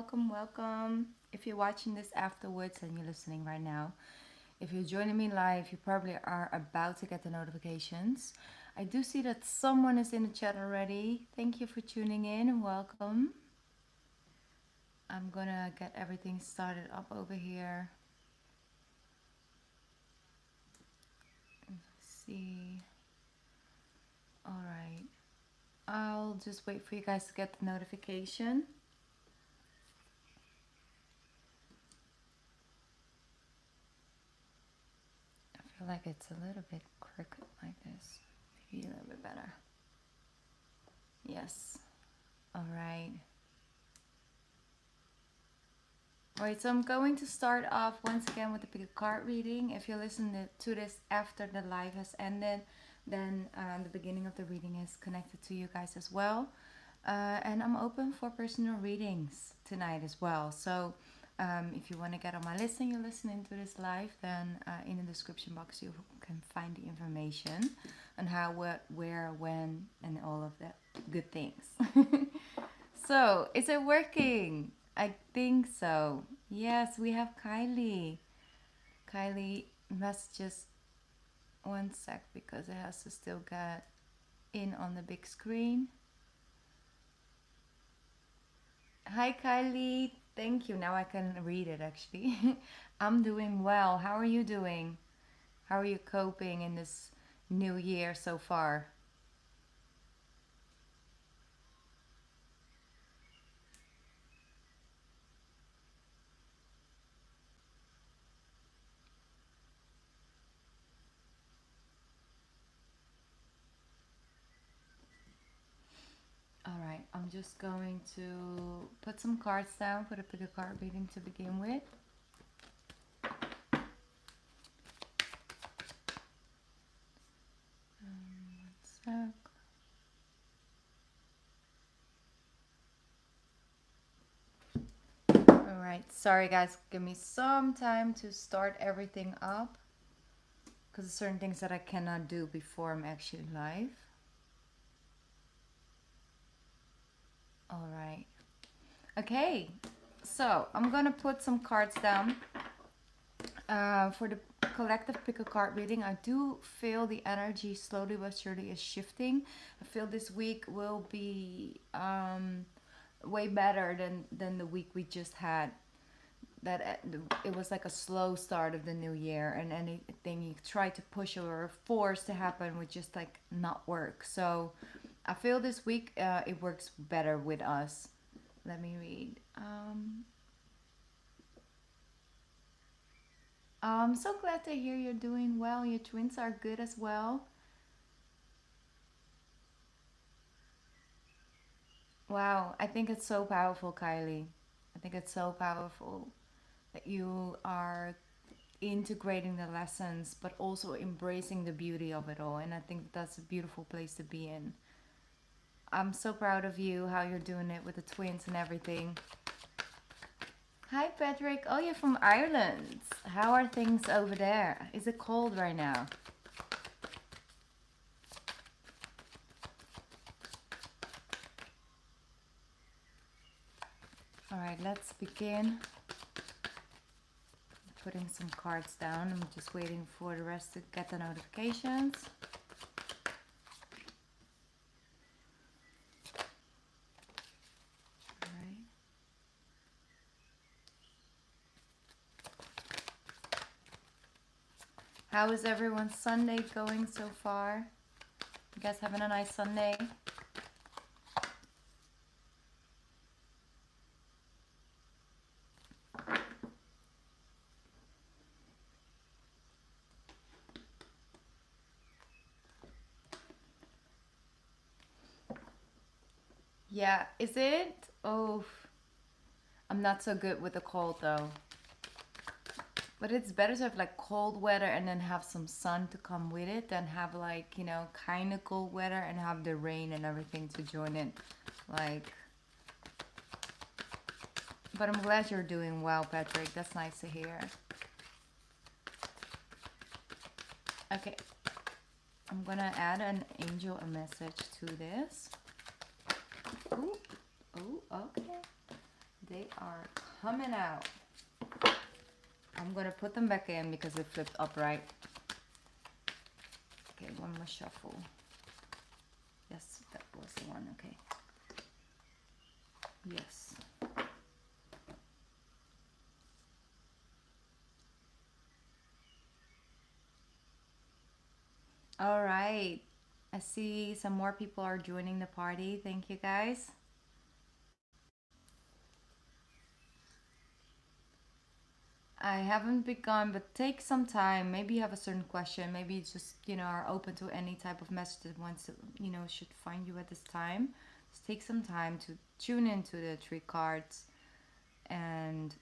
welcome, welcome. If you're watching this afterwards and you're listening right now, if you're joining me live, you probably are about to get the notifications. I do see that someone is in the chat already. Thank you for tuning in and welcome. I'm gonna get everything started up over here. Let's see. All right. I'll just wait for you guys to get the notification. I feel like it's a little bit crooked like this. Maybe a little bit better. Yes. All right. Alright, so I'm going to start off once again with the pick a card reading. If you listen to this after the live has ended, then the beginning of the reading is connected to you guys as well. And I'm open for personal readings tonight as well. So if you want to get on my list and you're listening to this live, then in the description box you can find the information on how, what, where, when, and all of that good things. So, is it working? I think so. Yes, we have Kylie. Kylie must just 1 sec because it has to still get in on the big screen. Hi Kylie, thank you. Now I can read it actually. I'm doing well. How are you doing? How are you coping in this new year so far? Alright, I'm just going to put some cards down for the pick a card reading to begin with. One sec. Alright, sorry guys, give me some time to start everything up because there's certain things that I cannot do before I'm actually live. Alright. Okay, so I'm gonna put some cards down for the collective pick a card reading. I do feel the energy slowly but surely is shifting. I feel this week will be way better than the week we just had. That it was like a slow start of the new year, and anything you try to push or force to happen would just like not work. So I feel this week it works better with us. Let me read. I'm so glad to hear you're doing well. Your twins are good as well. Wow, I think it's so powerful, Kylie. I think it's so powerful that you are integrating the lessons but also embracing the beauty of it all, and I think that's a beautiful place to be in. I'm so proud of you, how you're doing it with the twins and everything. Hi Patrick. Oh, you're from Ireland. How are things over there? Is it cold right now? Alright, let's begin. Putting some cards down. I'm just waiting for the rest to get the notifications. Alright. How is everyone's Sunday going so far? You guys having a nice Sunday? Yeah, is it? Oh, I'm not so good with the cold though. But it's better to have like cold weather and then have some sun to come with it than have like, you know, kind of cold weather and have the rain and everything to join in. Like, but I'm glad you're doing well, Patrick. That's nice to hear. Okay, I'm gonna add an angel a message to this. Ooh, oh, okay. They are coming out. I'm gonna put them back in because they flipped upright. Okay, one more shuffle. Yes, that was the one. Okay. Yes. All right. I see some more people are joining the party. Thank you guys. I haven't begun, but take some time. Maybe you have a certain question. Maybe you just, are open to any type of message that wants to, should find you at this time. Just take some time to tune into the three cards and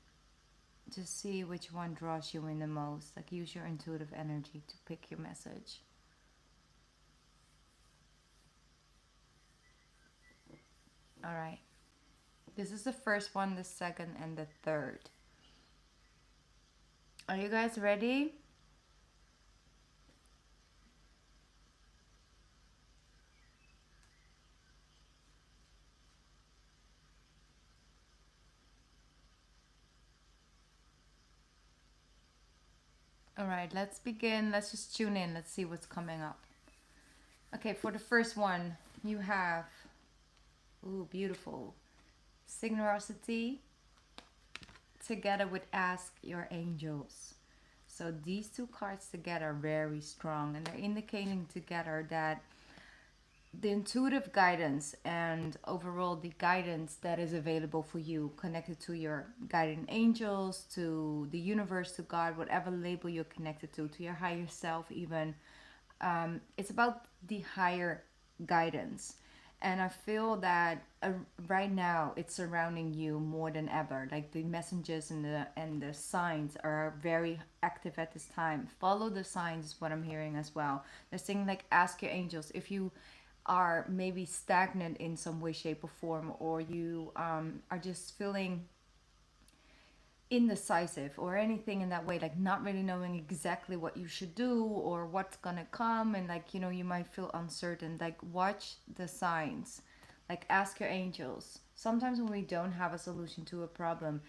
just see which one draws you in the most. Like, use your intuitive energy to pick your message. All right. This is the first one, the second, and the third. Are you guys ready? All right, let's begin. Let's just tune in. Let's see what's coming up. Okay, for the first one, you have, ooh, beautiful, Synchronicity together with Ask Your Angels. So these two cards together are very strong, and they're indicating together that the intuitive guidance and overall the guidance that is available for you, connected to your guardian angels, to the universe, to God, whatever label you're connected to your higher self even, it's about the higher guidance. And I feel that right now it's surrounding you more than ever. Like, the messages and the signs are very active at this time. Follow the signs is what I'm hearing as well. They're saying, like, ask your angels if you are maybe stagnant in some way, shape, or form, or you are just feeling indecisive or anything in that way, like not really knowing exactly what you should do or what's gonna come, and like, you might feel uncertain. Like, watch the signs, like ask your angels. Sometimes when we don't have a solution to a problem,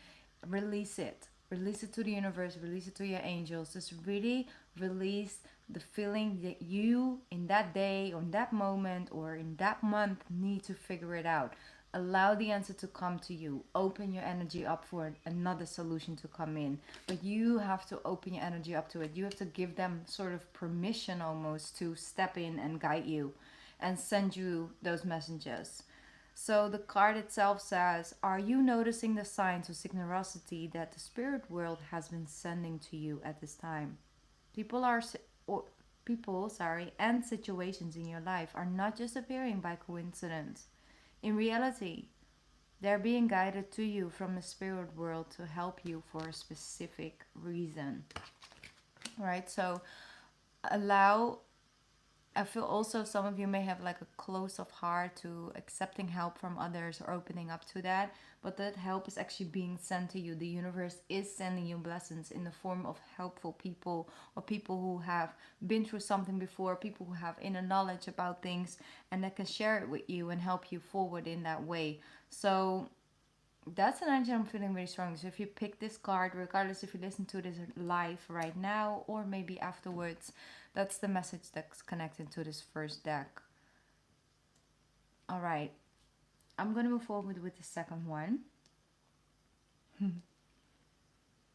release it to the universe, release it to your angels. Just really release the feeling that you in that day or in that moment or in that month need to figure it out. Allow the answer to come to you. Open your energy up for another solution to come in. But you have to open your energy up to it. You have to give them sort of permission almost to step in and guide you and send you those messages. So the card itself says, are you noticing the signs of synchronicity that the spirit world has been sending to you at this time? People are or people, sorry, and situations in your life are not just appearing by coincidence. In reality, they're being guided to you from the spirit world to help you for a specific reason. Right? So allow, I feel also some of you may have like a close of heart to accepting help from others or opening up to that, but that help is actually being sent to you. The universe is sending you blessings in the form of helpful people, or people who have been through something before, people who have inner knowledge about things and that can share it with you and help you forward in that way. So that's an energy I'm feeling really strong. So if you pick this card, regardless if you listen to this live right now or maybe afterwards, that's the message that's connected to this first deck. All right, I'm going to move forward with the second one.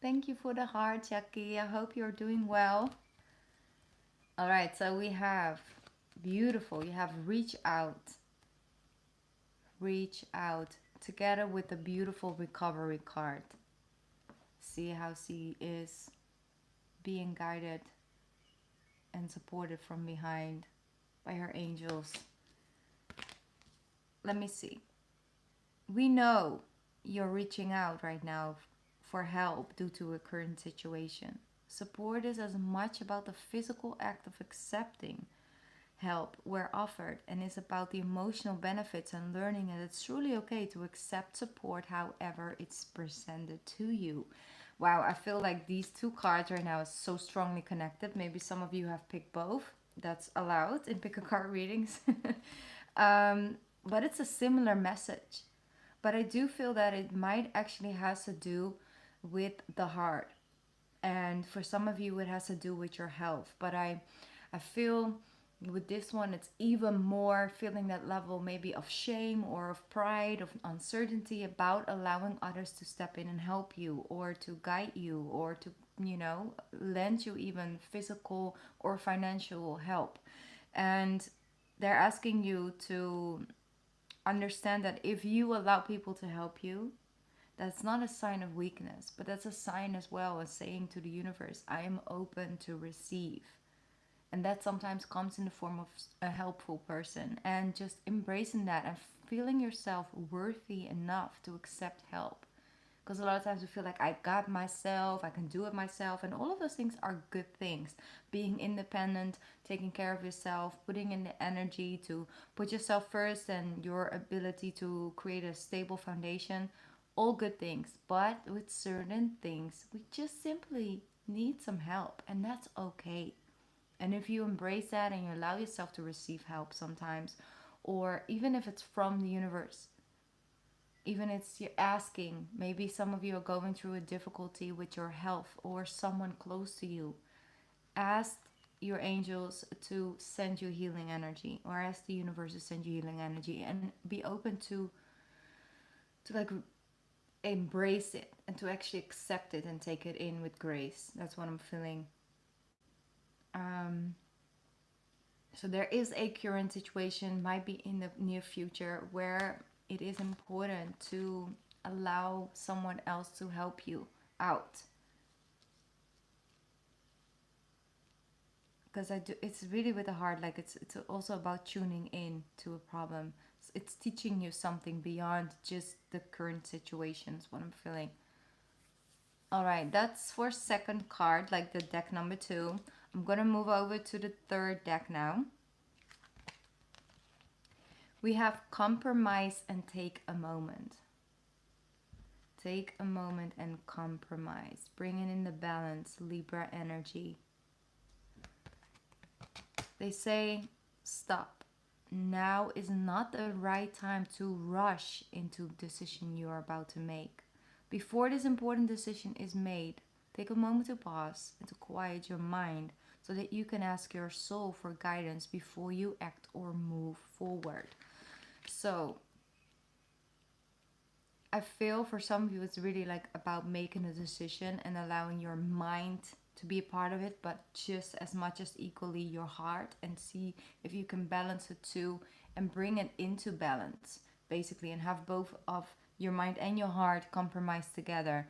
Thank you for the heart, Jackie. I hope you're doing well. All right, so we have beautiful. You have reach out together with the beautiful recovery card. See how she is being guided and supported from behind by her angels. Let me see. We know you're reaching out right now for help due to a current situation. Support is as much about the physical act of accepting help where offered, and is about the emotional benefits and learning that it's truly okay to accept support however it's presented to you. Wow, I feel like these two cards right now is so strongly connected. Maybe some of you have picked both. That's allowed in pick a card readings. But it's a similar message. But I do feel that it might actually has to do with the heart. And for some of you, it has to do with your health. But I feel with this one, it's even more feeling that level maybe of shame or of pride, of uncertainty about allowing others to step in and help you or to guide you or to, lend you even physical or financial help. And they're asking you to understand that if you allow people to help you, that's not a sign of weakness, but that's a sign as well as saying to the universe, I am open to receive. And that sometimes comes in the form of a helpful person, and just embracing that and feeling yourself worthy enough to accept help. Because a lot of times we feel like I got myself, I can do it myself, and all of those things are good things. Being independent, taking care of yourself, putting in the energy to put yourself first and your ability to create a stable foundation, all good things. But with certain things, we just simply need some help, and that's okay. And if you embrace that and you allow yourself to receive help sometimes, or even if it's from the universe, even if you're asking, maybe some of you are going through a difficulty with your health or someone close to you, ask your angels to send you healing energy, or ask the universe to send you healing energy, and be open to like embrace it and to actually accept it and take it in with grace. That's what I'm feeling. um So there is a current situation, might be in the near future, where it is important to allow someone else to help you out. Because I do, it's really with the heart. Like it's also about tuning in to a problem. It's teaching you something beyond just the current situations. What I'm feeling. All right, that's for second card, like the deck number 2. I'm gonna move over to the third deck now. We have compromise and take a moment. Take a moment and compromise. Bringing in the balance, Libra energy. They say, stop. Now is not the right time to rush into the decision you are about to make. Before this important decision is made, take a moment to pause and to quiet your mind so that you can ask your soul for guidance before you act or move forward. So I feel for some of you it's really like about making a decision and allowing your mind to be a part of it, but just as much as equally your heart, and see if you can balance the two and bring it into balance basically, and have both of your mind and your heart compromise together.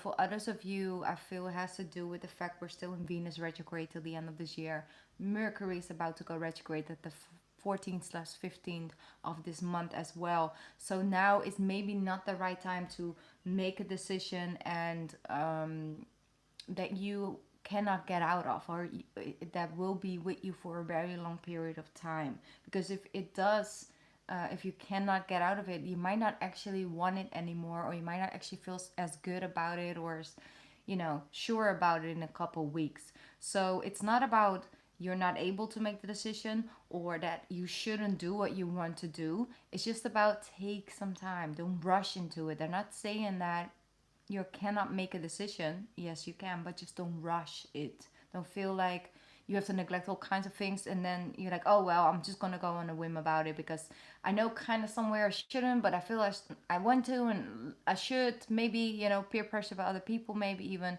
For others of you, I feel it has to do with the fact we're still in Venus retrograde till the end of this year. Mercury is about to go retrograde at the 14th/15th of this month as well. So now is maybe not the right time to make a decision and that you cannot get out of, or that will be with you for a very long period of time. Because if it does, if you cannot get out of it, you might not actually want it anymore, or you might not actually feel as good about it, or as, sure about it in a couple weeks. So it's not about you're not able to make the decision or that you shouldn't do what you want to do. It's just about take some time. Don't rush into it. They're not saying that you cannot make a decision. Yes, you can, but just don't rush it. Don't feel like you have to neglect all kinds of things and then you're like, oh well, I'm just gonna go on a whim about it because I know kind of somewhere I shouldn't, but I feel like I want to and I should. Maybe, peer pressure by other people, maybe even.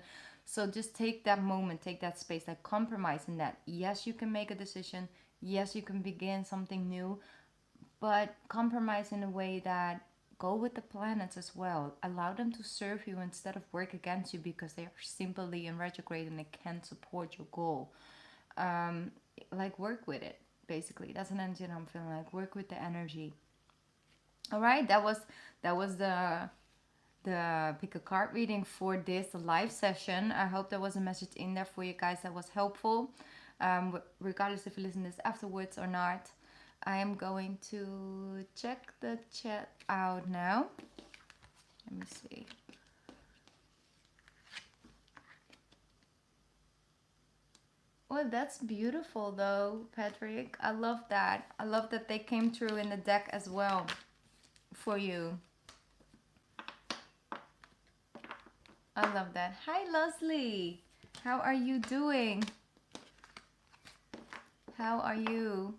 So just take that moment, take that space, like compromise in that. Yes, you can make a decision. Yes, you can begin something new, but compromise in a way that go with the planets as well. Allow them to serve you instead of work against you because they are simply in retrograde and they can't support your goal. Um, like work with it, basically. That's an energy that I'm feeling, like work with the energy. All right, that was the pick a card reading for this live session. I hope there was a message in there for you guys that was helpful. Regardless if you listen to this afterwards or not. I am going to check the chat out now. Let me see. Well, that's beautiful though, Patrick. I love that. I love that they came through in the deck as well for you. I love that. Hi, Leslie. How are you doing? How are you?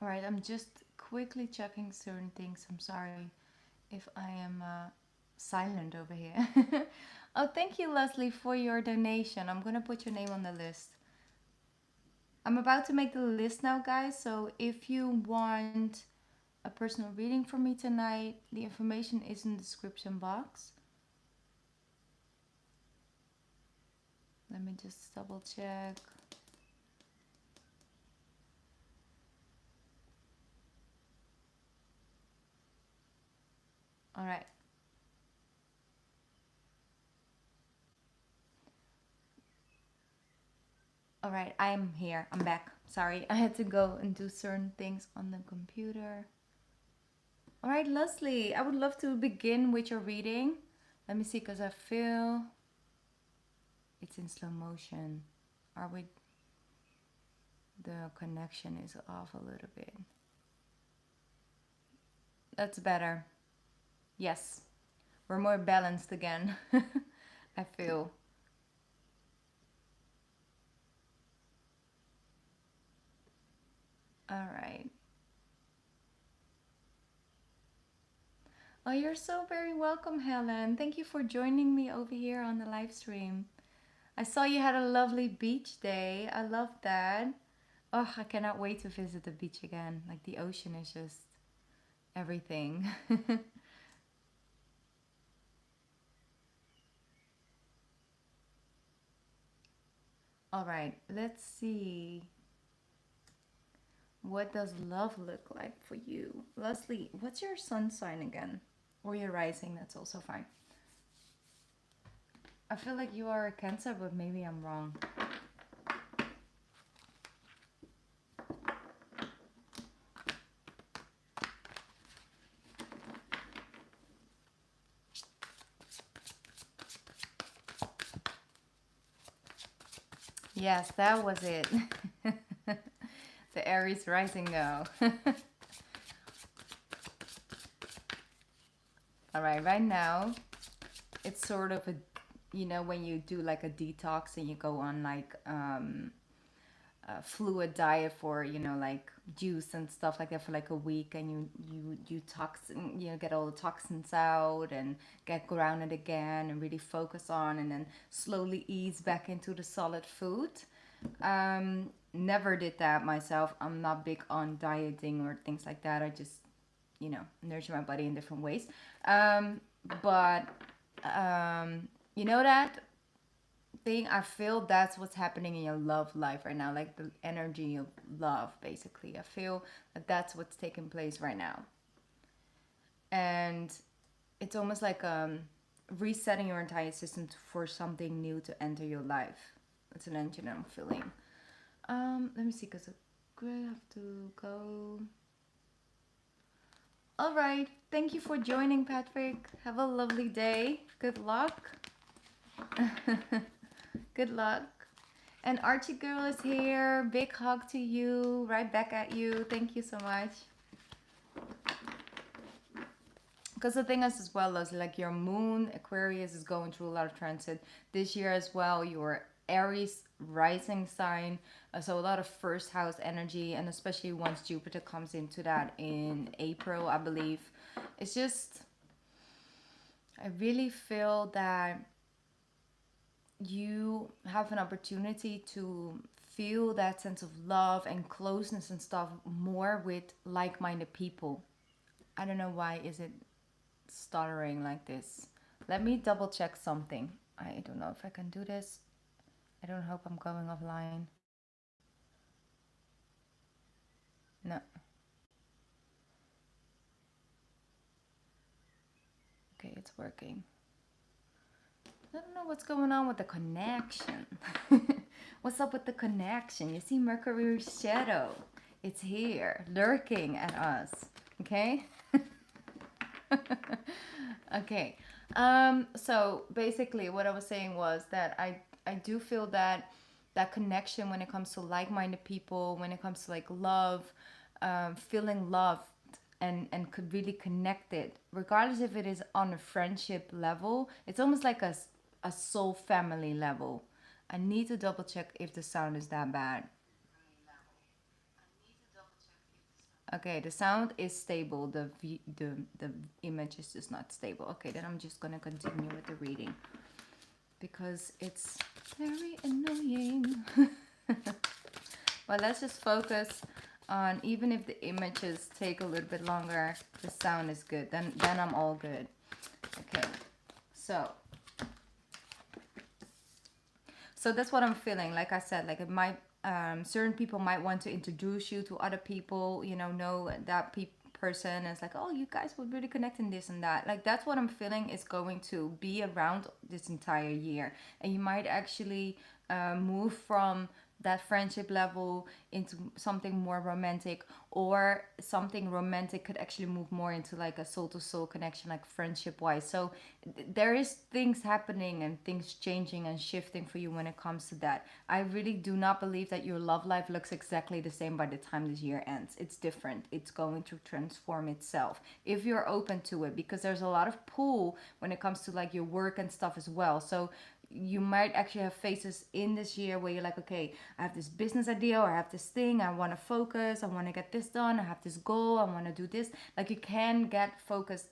All right, I'm just quickly checking certain things. I'm sorry if I am silent over here. Oh, thank you, Leslie, for your donation. I'm going to put your name on the list. I'm about to make the list now, guys. So if you want a personal reading from me tonight, the information is in the description box. Let me just double check. All right. All right, I'm here. I'm back. Sorry, I had to go and do certain things on the computer. All right, Leslie, I would love to begin with your reading. Let me see, because I feel it's in slow motion. Are we? The connection is off a little bit. That's better. Yes, we're more balanced again. I feel. All right. Oh, you're so very welcome, Helen. Thank you for joining me over here on the live stream. I saw you had a lovely beach day. I love that. Oh, I cannot wait to visit the beach again. Like the ocean is just everything. All right, let's see. What does love look like for you? Leslie, what's your sun sign again? Or your rising, that's also fine. I feel like you are a Cancer, but maybe I'm wrong. Yes, that was it. The Aries rising though. All right now, it's sort of a, you know, when you do like a detox and you go on like a fluid diet for, you know, like juice and stuff like that for like a week, and you toxin, you know, get all the toxins out and get grounded again and really focus on, and then slowly ease back into the solid food. Never did that myself. I'm not big on dieting or things like that. I just, you know, nurture my body in different ways. But you know that thing, I feel that's what's happening in your love life right now, like the energy of love, basically. I feel that that's what's taking place right now. And it's almost like resetting your entire system for something new to enter your life. It's an engine I'm feeling. Let me see, because I have to go. All right. Thank you for joining, Patrick. Have a lovely day. Good luck. Good luck. And Archie Girl is here. Big hug to you. Right back at you. Thank you so much. Because the thing is as well is like your moon, Aquarius, is going through a lot of transit this year as well. Your Aries rising sign, so a lot of first house energy, and especially once Jupiter comes into that in April, I believe. It's just, I really feel that you have an opportunity to feel that sense of love and closeness and stuff more with like-minded people. I don't know why is it stuttering like this. Let me double check something. I don't know if I can do this. I don't hope I'm going offline. No. working. I don't know what's going on with the connection. What's up with the connection? You see Mercury's shadow. It's here, lurking at us. Okay? Okay. So basically what I was saying was that I do feel that that connection when it comes to like-minded people, when it comes to like love, feeling loved and could really connect it, regardless if it is on a friendship level, it's almost like a soul family level. I need to double check if the sound is that bad. Okay, the sound is stable. The image is just not stable. Okay, then I'm just gonna continue with the reading because it's very annoying. Well, let's just focus on, even if the images take a little bit longer, the sound is good. Then I'm all good. Okay, so that's what I'm feeling. Like I said, like it might certain people might want to introduce you to other people, you know that person, and it's like, oh, you guys would really connect in this and that. Like that's what I'm feeling is going to be around this entire year. And you might actually move from that friendship level into something more romantic, or something romantic could actually move more into like a soul to soul connection, like friendship wise. So there is things happening and things changing and shifting for you when it comes to that. I really do not believe that your love life looks exactly the same by the time this year ends. It's different. It's going to transform itself if you're open to it, because there's a lot of pull when it comes to like your work and stuff as well. So you might actually have phases in this year where you're like, okay, I have this business idea, or I have this thing, I want to focus, I want to get this done, I have this goal, I want to do this. Like you can get focused,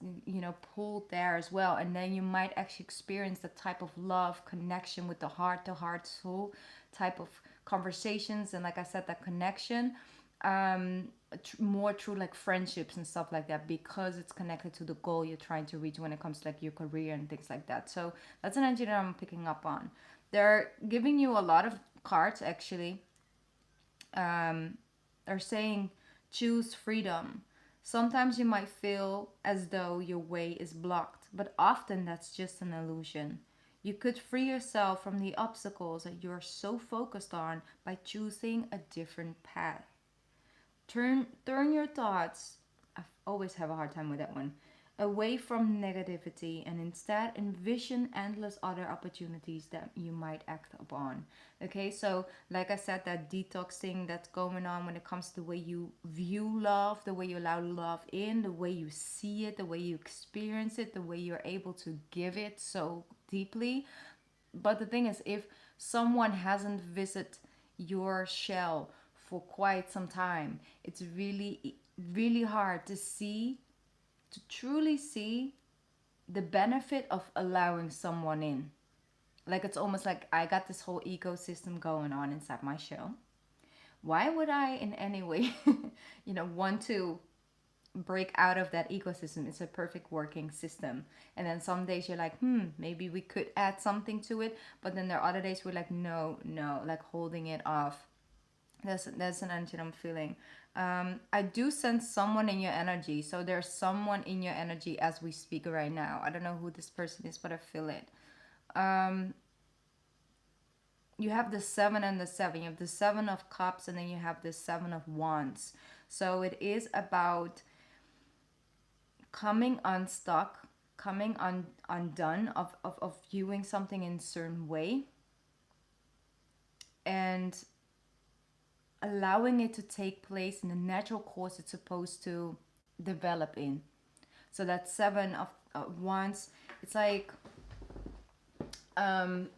pulled there as well. And then you might actually experience the type of love connection with the heart to heart soul type of conversations. And like I said, that connection more through like friendships and stuff like that, because it's connected to the goal you're trying to reach when it comes to like your career and things like that. So that's an energy that I'm picking up on. They're giving you a lot of cards actually. They're saying choose freedom. Sometimes you might feel as though your way is blocked, but often that's just an illusion. You could free yourself from the obstacles that you're so focused on by choosing a different path. Turn your thoughts, I always have a hard time with that one, away from negativity, and instead envision endless other opportunities that you might act upon. Okay, so like I said, that detoxing that's going on when it comes to the way you view love, the way you allow love in, the way you see it, the way you experience it, the way you're able to give it so deeply. But the thing is, if someone hasn't visited your shell for quite some time, it's really, really hard to truly see the benefit of allowing someone in. Like it's almost like I got this whole ecosystem going on inside my shell. Why would I in any way, want to break out of that ecosystem? It's a perfect working system. And then some days you're like, maybe we could add something to it. But then there are other days we're like, no, like holding it off. That's an energy I'm feeling. I do sense someone in your energy. So there's someone in your energy as we speak right now. I don't know who this person is, but I feel it. You have the 7 and the 7. You have the 7 of Cups, and then you have the 7 of Wands. So it is about coming unstuck, coming undone of viewing something in a certain way, and allowing it to take place in the natural course it's supposed to develop in. So that 7 of Wands, it's like I'm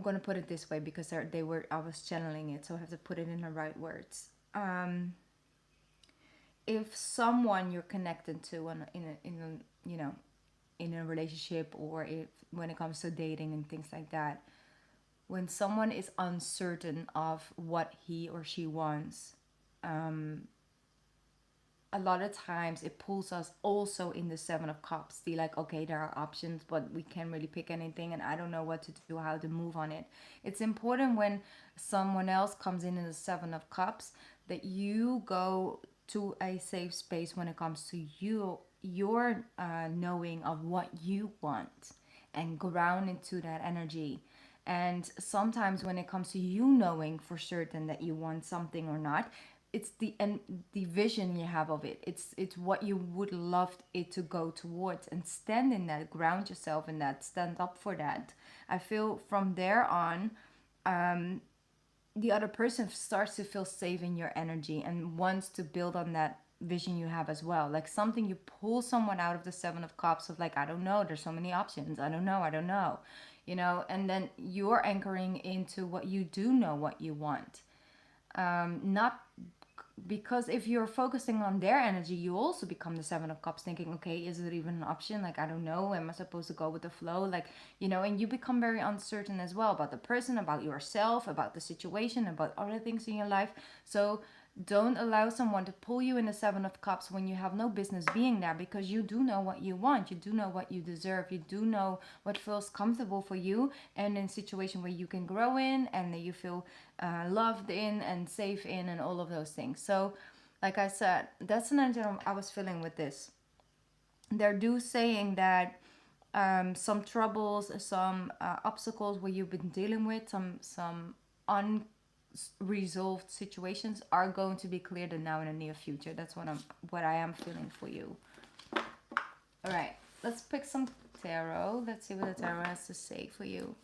gonna put it this way because I was channeling it, so I have to put it in the right words. If someone you're connected to in a relationship, or if when it comes to dating and things like that, when someone is uncertain of what he or she wants, a lot of times it pulls us also in the 7 of Cups. Be like, okay, there are options, but we can't really pick anything, and I don't know what to do, how to move on it. It's important when someone else comes in the 7 of Cups that you go to a safe space when it comes to your knowing of what you want, and ground into that energy. And sometimes when it comes to you knowing for certain that you want something or not, it's the vision you have of it. It's what you would love it to go towards, and stand in that, ground yourself in that, stand up for that. I feel from there on, the other person starts to feel safe in your energy and wants to build on that vision you have as well. Like something, you pull someone out of the Seven of Cups of like, I don't know, there's so many options, I don't know, you know. And then you're anchoring into what you do know, what you want. Not because if you're focusing on their energy, you also become the Seven of Cups, thinking, okay, is it even an option? Like, I don't know, am I supposed to go with the flow? Like, you know, and you become very uncertain as well about the person, about yourself, about the situation, about other things in your life. So don't allow someone to pull you in the Seven of Cups when you have no business being there, because you do know what you want, you do know what you deserve, you do know what feels comfortable for you, and in a situation where you can grow in, and that you feel loved in and safe in, and all of those things. So like I said, that's an energy I was feeling with this. They're do saying that some troubles, some obstacles where you've been dealing with, some unresolved situations are going to be cleared now in the near future. That's what I am feeling for you. All right, let's pick some tarot. Let's see what the tarot has to say for you.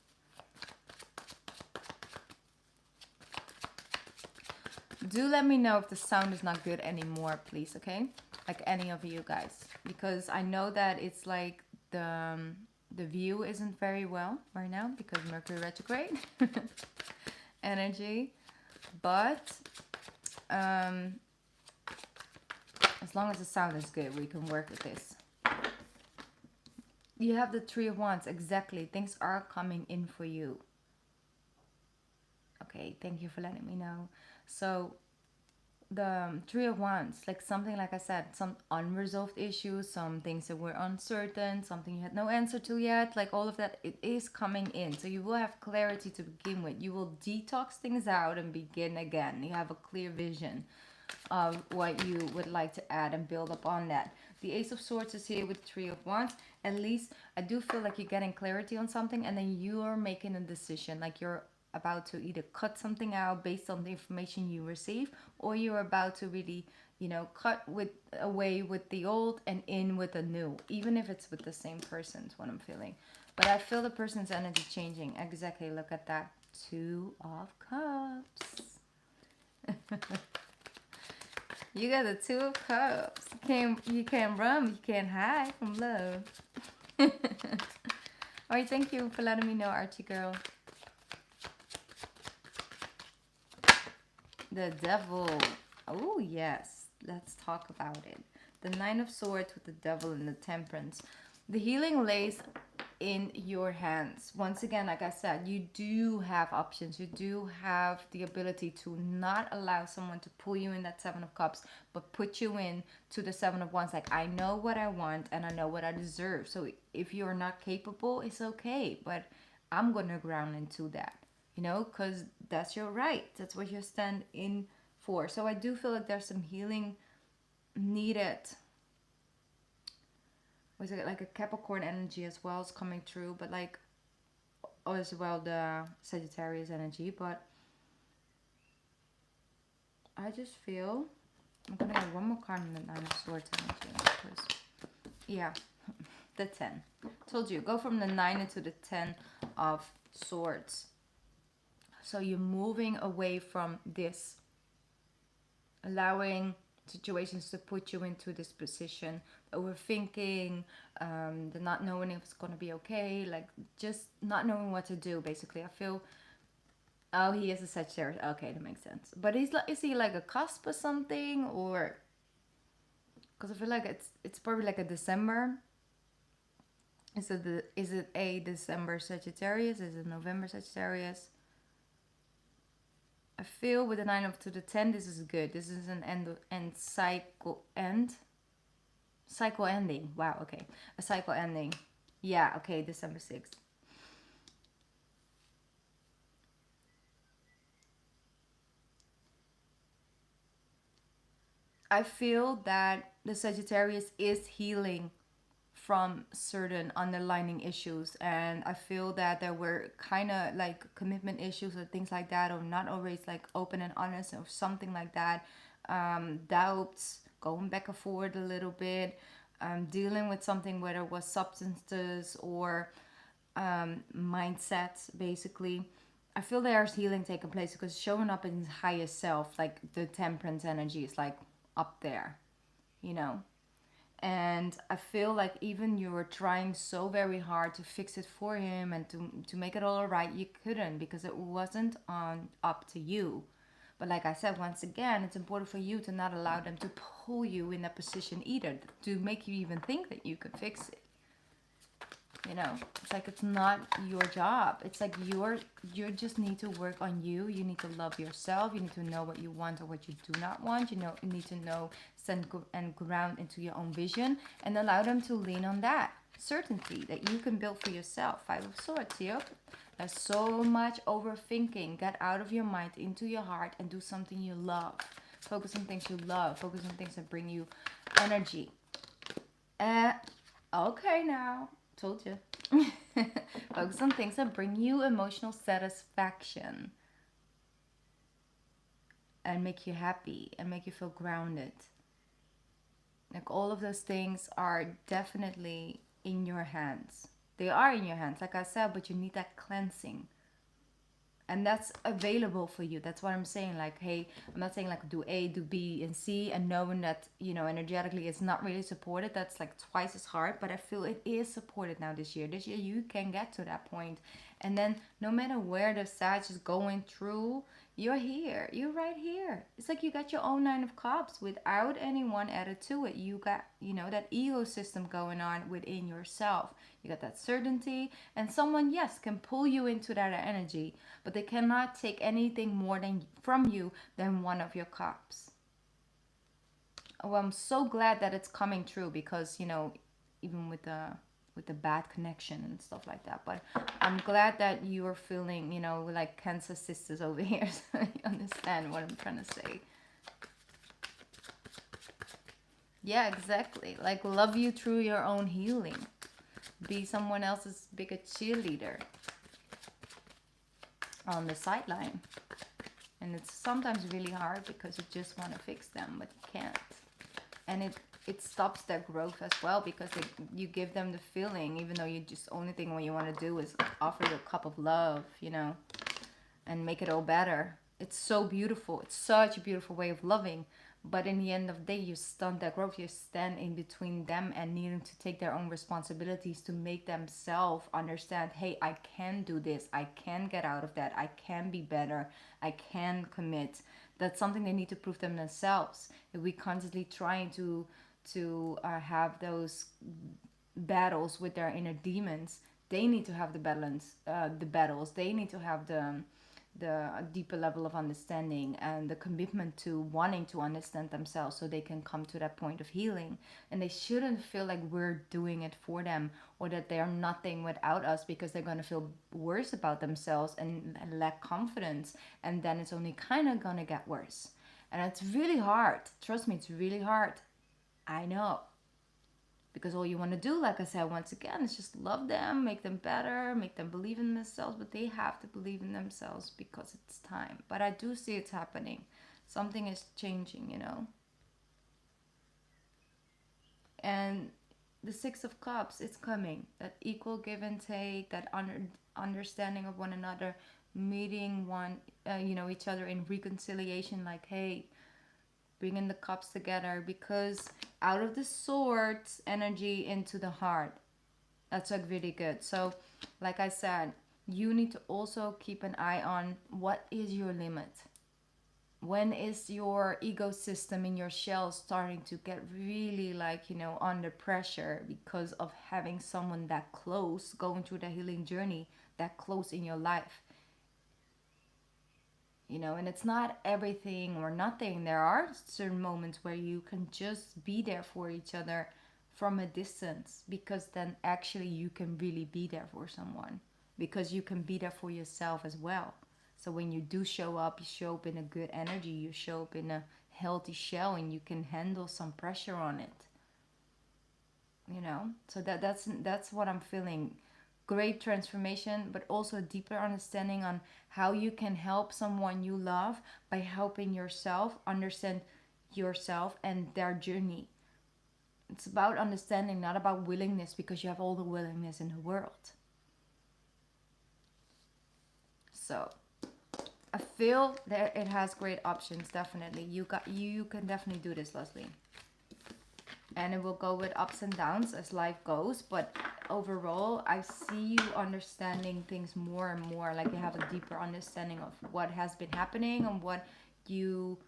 Do let me know if the sound is not good anymore, please, okay? Like any of you guys, because I know that it's like the view isn't very well right now because Mercury retrograde energy. But as long as the sound is good, we can work with this. You have the Three of Wands, exactly. Things are coming in for you. Okay, thank you for letting me know. So the Three of Wands, like something, like I said, some unresolved issues, some things that were uncertain, something you had no answer to yet, like all of that, it is coming in. So you will have clarity to begin with. You will detox things out and begin again. You have a clear vision of what you would like to add and build upon that. The Ace of Swords is here with Three of Wands. At least I do feel like you're getting clarity on something, and then you're making a decision, like you're about to either cut something out based on the information you receive, or you're about to really, you know, cut with away with the old and in with the new, even if it's with the same person, is what I'm feeling. But I feel the person's energy changing. Exactly, look at that. Two of Cups. You got the Two of Cups. You can't run, you can't hide from love. Alright, thank you for letting me know, Archie girl. The Devil. Oh yes, let's talk about it. The Nine of Swords with the Devil and the Temperance. The healing lays in your hands. Once again, like I said, you do have options. You do have the ability to not allow someone to pull you in that Seven of Cups, but put you in to the Seven of Wands. Like, I know what I want and I know what I deserve. So if you're not capable, it's okay. But I'm going to ground into that, you know, because that's your right. That's what you stand in for. So I do feel like there's some healing needed. Was it like a Capricorn energy as well is coming through, but like as well the Sagittarius energy. But I just feel I'm gonna get one more card in the Nine of Swords energy, because yeah, the 10. Told you, go from the 9 into the 10 of Swords. So you're moving away from this, allowing situations to put you into this position, overthinking, the not knowing if it's going to be okay, like just not knowing what to do, basically. I feel, oh, he is a Sagittarius. Okay, that makes sense. But is he like a cusp or something? Or, because I feel like it's probably like a December. Is it a December Sagittarius? Is it November Sagittarius? I feel with the 9 up to the 10, this is good. This is an cycle ending. Wow, okay. A cycle ending. Yeah, okay, December 6th. I feel that the Sagittarius is healing from certain underlying issues, and I feel that there were kind of like commitment issues or things like that, or not always like open and honest or something like that. Doubts, going back and forward a little bit, dealing with something, whether it was substances or mindsets, basically. I feel there's healing taking place because showing up in his highest self, like the temperance energy, is like up there, you know. And I feel like even you were trying so very hard to fix it for him and to make it all right, you couldn't, because it wasn't on up to you. But like I said, once again, it's important for you to not allow them to pull you in that position either, to make you even think that you could fix it. You know, it's like it's not your job. It's like you just need to work on you. You need to love yourself. You need to know what you want or what you do not want. You need to know, stand and ground into your own vision, and allow them to lean on that certainty that you can build for yourself. Five of Swords here. There's so much overthinking. Get out of your mind, into your heart, and do something you love. Focus on things you love. Focus on things that bring you energy. Okay now. Told you. Focus on things that bring you emotional satisfaction and make you happy and make you feel grounded. Like all of those things are definitely in your hands. They are in your hands, like I said, but you need that cleansing. And that's available for you. That's what I'm saying. Like, hey, I'm not saying like do A, do B, and C, and knowing that, you know, energetically it's not really supported. That's like twice as hard, but I feel it is supported now this year. This year you can get to that point. And then no matter where the Sag is going through, you're here. You're right here. It's like you got your own Nine of Cups without anyone added to it. You got, you know, that ego system going on within yourself. You got that certainty, and someone, yes, can pull you into that energy, but they cannot take anything more than from you than one of your cups. Oh, I'm so glad that it's coming true, because, you know, even with the bad connection and stuff like that, but I'm glad that you're feeling, you know, like Cancer sisters over here, so you understand what I'm trying to say. Yeah, exactly. Like, love you through your own healing. Be someone else's bigger cheerleader on the sideline. And it's sometimes really hard because you just want to fix them, but you can't. And it stops their growth as well, because you give them the feeling, even though you just, only thing what you want to do is offer you a cup of love, you know, and make it all better. It's so beautiful. It's such a beautiful way of loving. But in the end of the day, you stunt their growth. You stand in between them and needing to take their own responsibilities to make themselves understand, hey, I can do this. I can get out of that. I can be better. I can commit. That's something they need to prove them themselves. If we constantly trying to have those battles with their inner demons, they need to have the battles. They need to have the deeper level of understanding and the commitment to wanting to understand themselves, so they can come to that point of healing. And they shouldn't feel like we're doing it for them, or that they're nothing without us, because they're going to feel worse about themselves and lack confidence, and then it's only kind of going to get worse. And it's really hard. Trust me, it's really hard. I know. Because all you want to do, like I said, once again, is just love them, make them better, make them believe in themselves. But they have to believe in themselves, because it's time. But I do see it's happening. Something is changing, you know. And the Six of Cups, it's coming. That equal give and take, that understanding of one another, meeting each other in reconciliation. Like, hey, bringing the cups together, because out of the swords energy into the heart, that's like really good. So like I said, you need to also keep an eye on what is your limit. When is your ego system in your shell starting to get really, like, you know, under pressure because of having someone that close going through the healing journey, that close in your life? You know, and it's not everything or nothing. There are certain moments where you can just be there for each other from a distance, because then actually you can really be there for someone, because you can be there for yourself as well. So when you do show up, you show up in a good energy, you show up in a, healthy shell and you can handle some pressure on it, you know. So that's what I'm feeling. Great transformation, but also a deeper understanding on how you can help someone you love by helping yourself understand yourself and their journey. It's about understanding, not about willingness, because you have all the willingness in the world. So I feel that it has great options. Definitely, you can definitely do this, Leslie. And it will go with ups and downs as life goes, but overall I see you understanding things more and more. Like you have a deeper understanding of what has been happening and what you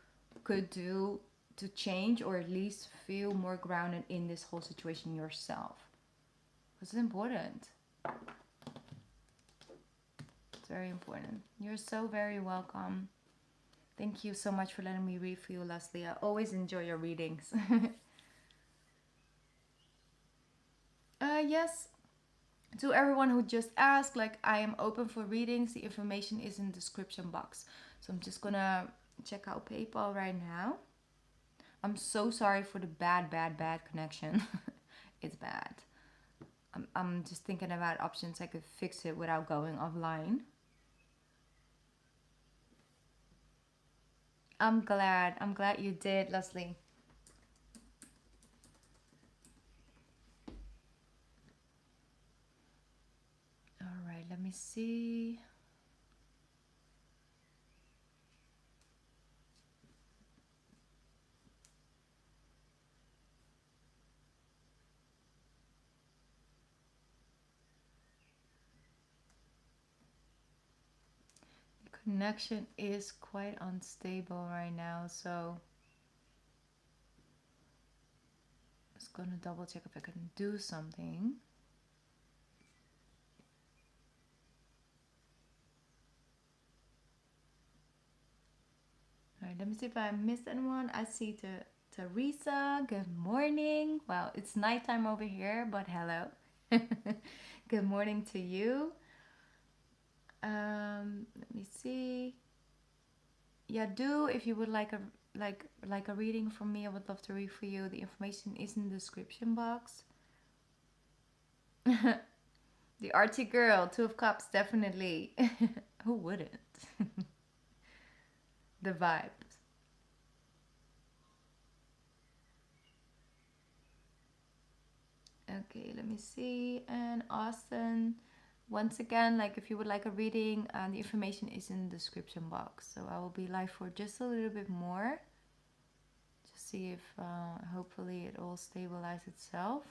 could do to change, or at least feel more grounded in this whole situation yourself. This is important. It's very important. You're so very welcome. Thank you so much for letting me read for you, Leslie. I always enjoy your readings. Yes, to everyone who just asked, like, I am open for readings. The information is in the description box. So I'm just gonna check out PayPal right now. I'm so sorry for the bad connection. It's bad. I'm just thinking about options I could fix it without going offline. I'm glad you did, Leslie. All right, let me see. The connection is quite unstable right now, so I'm just gonna double check if I can do something. All right, let me see if I missed anyone. I see Teresa. Good morning. Well, it's nighttime over here, but hello. Good morning to you. Let me see. Yeah, do if you would like a reading from me, I would love to read for you. The information is in the description box. The artsy girl, 2 of Cups, definitely. Who wouldn't? The vibes. Okay, let me see. And Austin, once again, like if you would like a reading, the information is in the description box. So I will be live for just a little bit more. Just see if hopefully it all stabilizes itself.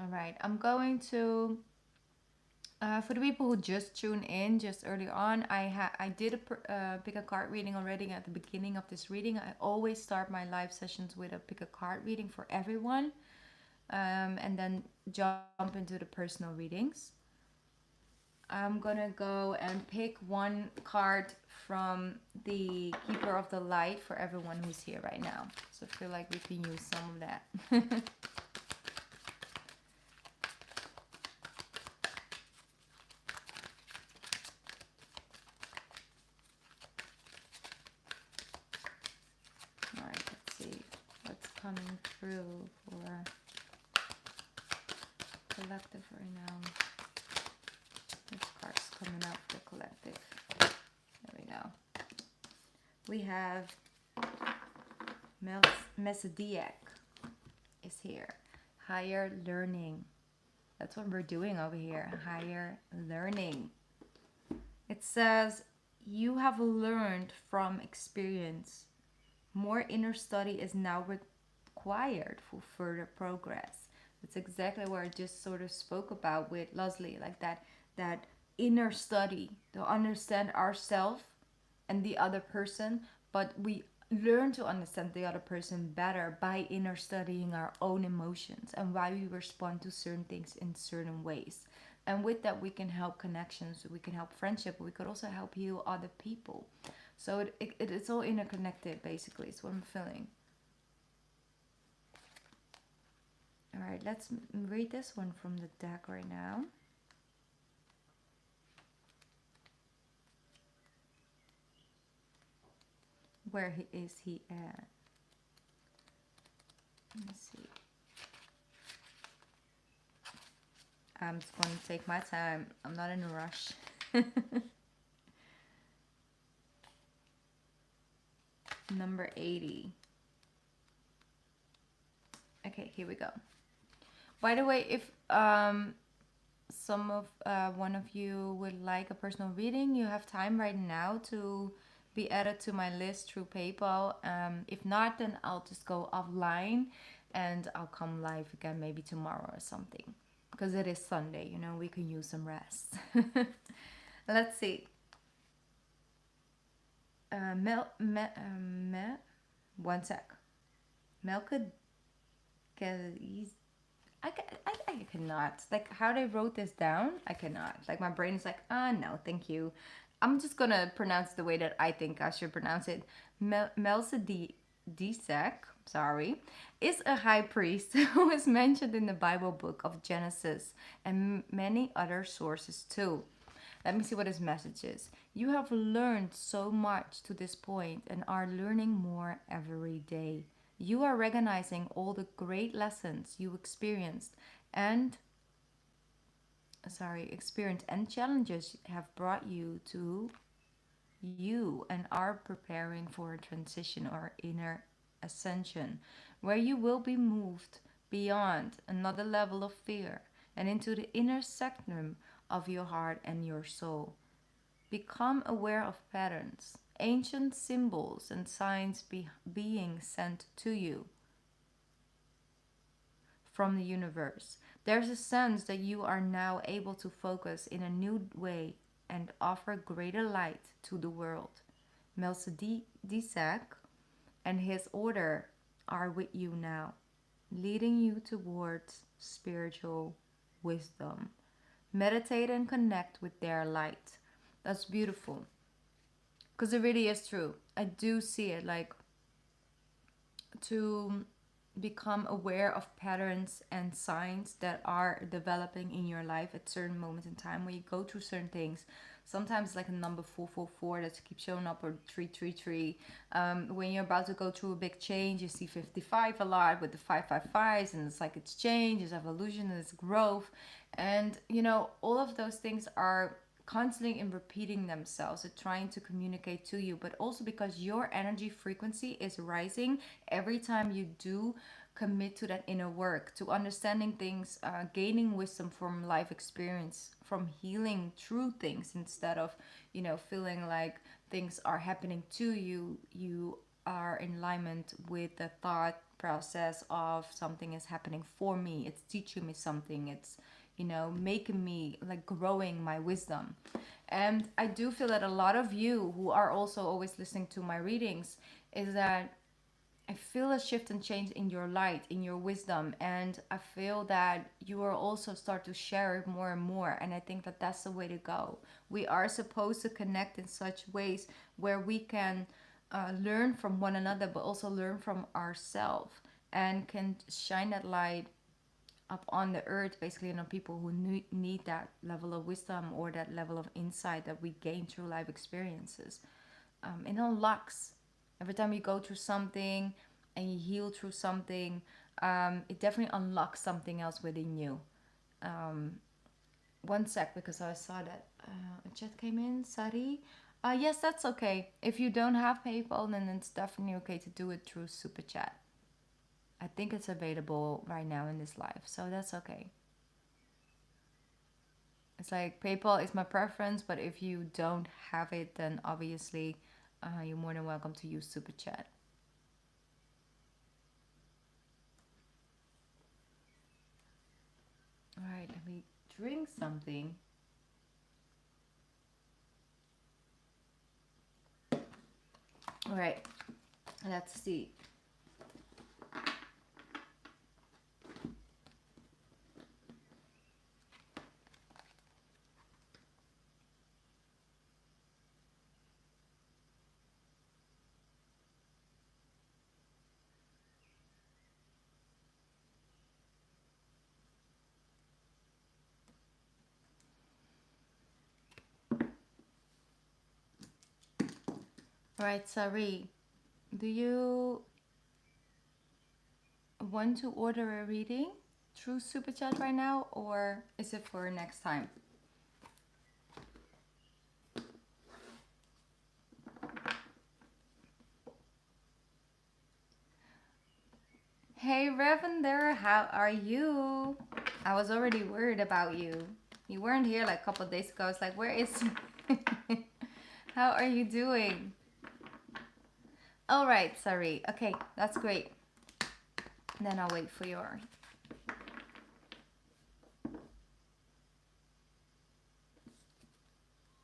All right, I'm going to for the people who just tuned in just early on, I did pick a card reading already at the beginning of this reading. I always start my live sessions with a pick a card reading for everyone, and then jump into the personal readings. I'm gonna go and pick one card from the Keeper of the Light for everyone who's here right now. So I feel like we can use some of that. Coming through for collective right now. This card's coming up for collective. There we go. We have Mesodiac is here. Higher learning. That's what we're doing over here. Higher learning. It says, you have learned from experience. More inner study is now required for further progress. That's exactly what I just sort of spoke about with Leslie, like that inner study to understand ourselves and the other person, but we learn to understand the other person better by inner studying our own emotions and why we respond to certain things in certain ways. And with that, we can help connections, we can help friendship, we could also help heal other people. So it's all interconnected, basically. It's what I'm feeling. All right, let's read this one from the deck right now. is he at? Let me see. I'm just going to take my time. I'm not in a rush. Number 80. Okay, here we go. By the way, if some of one of you would like a personal reading, you have time right now to be added to my list through PayPal. If not, then I'll just go offline and I'll come live again maybe tomorrow or something, because it is Sunday, you know, we can use some rest. Let's see. One sec. Melka, I cannot. Like how they wrote this down, I cannot. Like my brain is like, no, thank you. I'm just gonna pronounce the way that I think I should pronounce it. Melchizedek, sorry, is a high priest who is mentioned in the Bible book of Genesis and many other sources too. Let me see what his message is. You have learned so much to this point and are learning more every day. You are recognizing all the great lessons you experienced and challenges have brought you to you and are preparing for a transition or inner ascension where you will be moved beyond another level of fear and into the inner sanctum of your heart and your soul. Become aware of patterns, ancient symbols, and signs being sent to you from the universe. There's a sense that you are now able to focus in a new way and offer greater light to the world. Melchizedek and his order are with you now, leading you towards spiritual wisdom. Meditate and connect with their light. That's beautiful. Because it really is true. I do see it like to become aware of patterns and signs that are developing in your life at certain moments in time when you go through certain things. Sometimes like a number 444 that keeps showing up, or 333. When you're about to go through a big change, you see 55 a lot with the 555s, and it's like it's change, it's evolution, it's growth. And you know, all of those things are constantly in repeating themselves, it's trying to communicate to you, but also because your energy frequency is rising every time you do commit to that inner work, to understanding things, gaining wisdom from life experience, from healing through things, instead of, you know, feeling like things are happening to you. You are in alignment with the thought process of something is happening for me, it's teaching me something, it's, you know, making me like growing my wisdom. And I do feel that a lot of you who are also always listening to my readings is that I feel a shift and change in your light, in your wisdom, and I feel that you will also start to share it more and more. And I think that that's the way to go. We are supposed to connect in such ways where we can learn from one another, but also learn from ourselves, and can shine that light up on the earth, basically, on people who need that level of wisdom or that level of insight that we gain through life experiences. It unlocks every time you go through something and you heal through something. It definitely unlocks something else within you. One sec, because I saw that a chat came in. Sari, yes, that's okay. If you don't have PayPal, then it's definitely okay to do it through Super Chat. I think it's available right now in this live, so that's okay. It's like PayPal is my preference, but if you don't have it, then obviously you're more than welcome to use Super Chat. All right, let me drink something. All right, let's see. All right, Sari. Do you want to order a reading through Super Chat right now, or is it for next time? Hey Ravender, how are you? I was already worried about you. You weren't here like a couple of days ago. I was like, where is he? How are you doing? All right, sorry. Okay, that's great. Then I'll wait for your...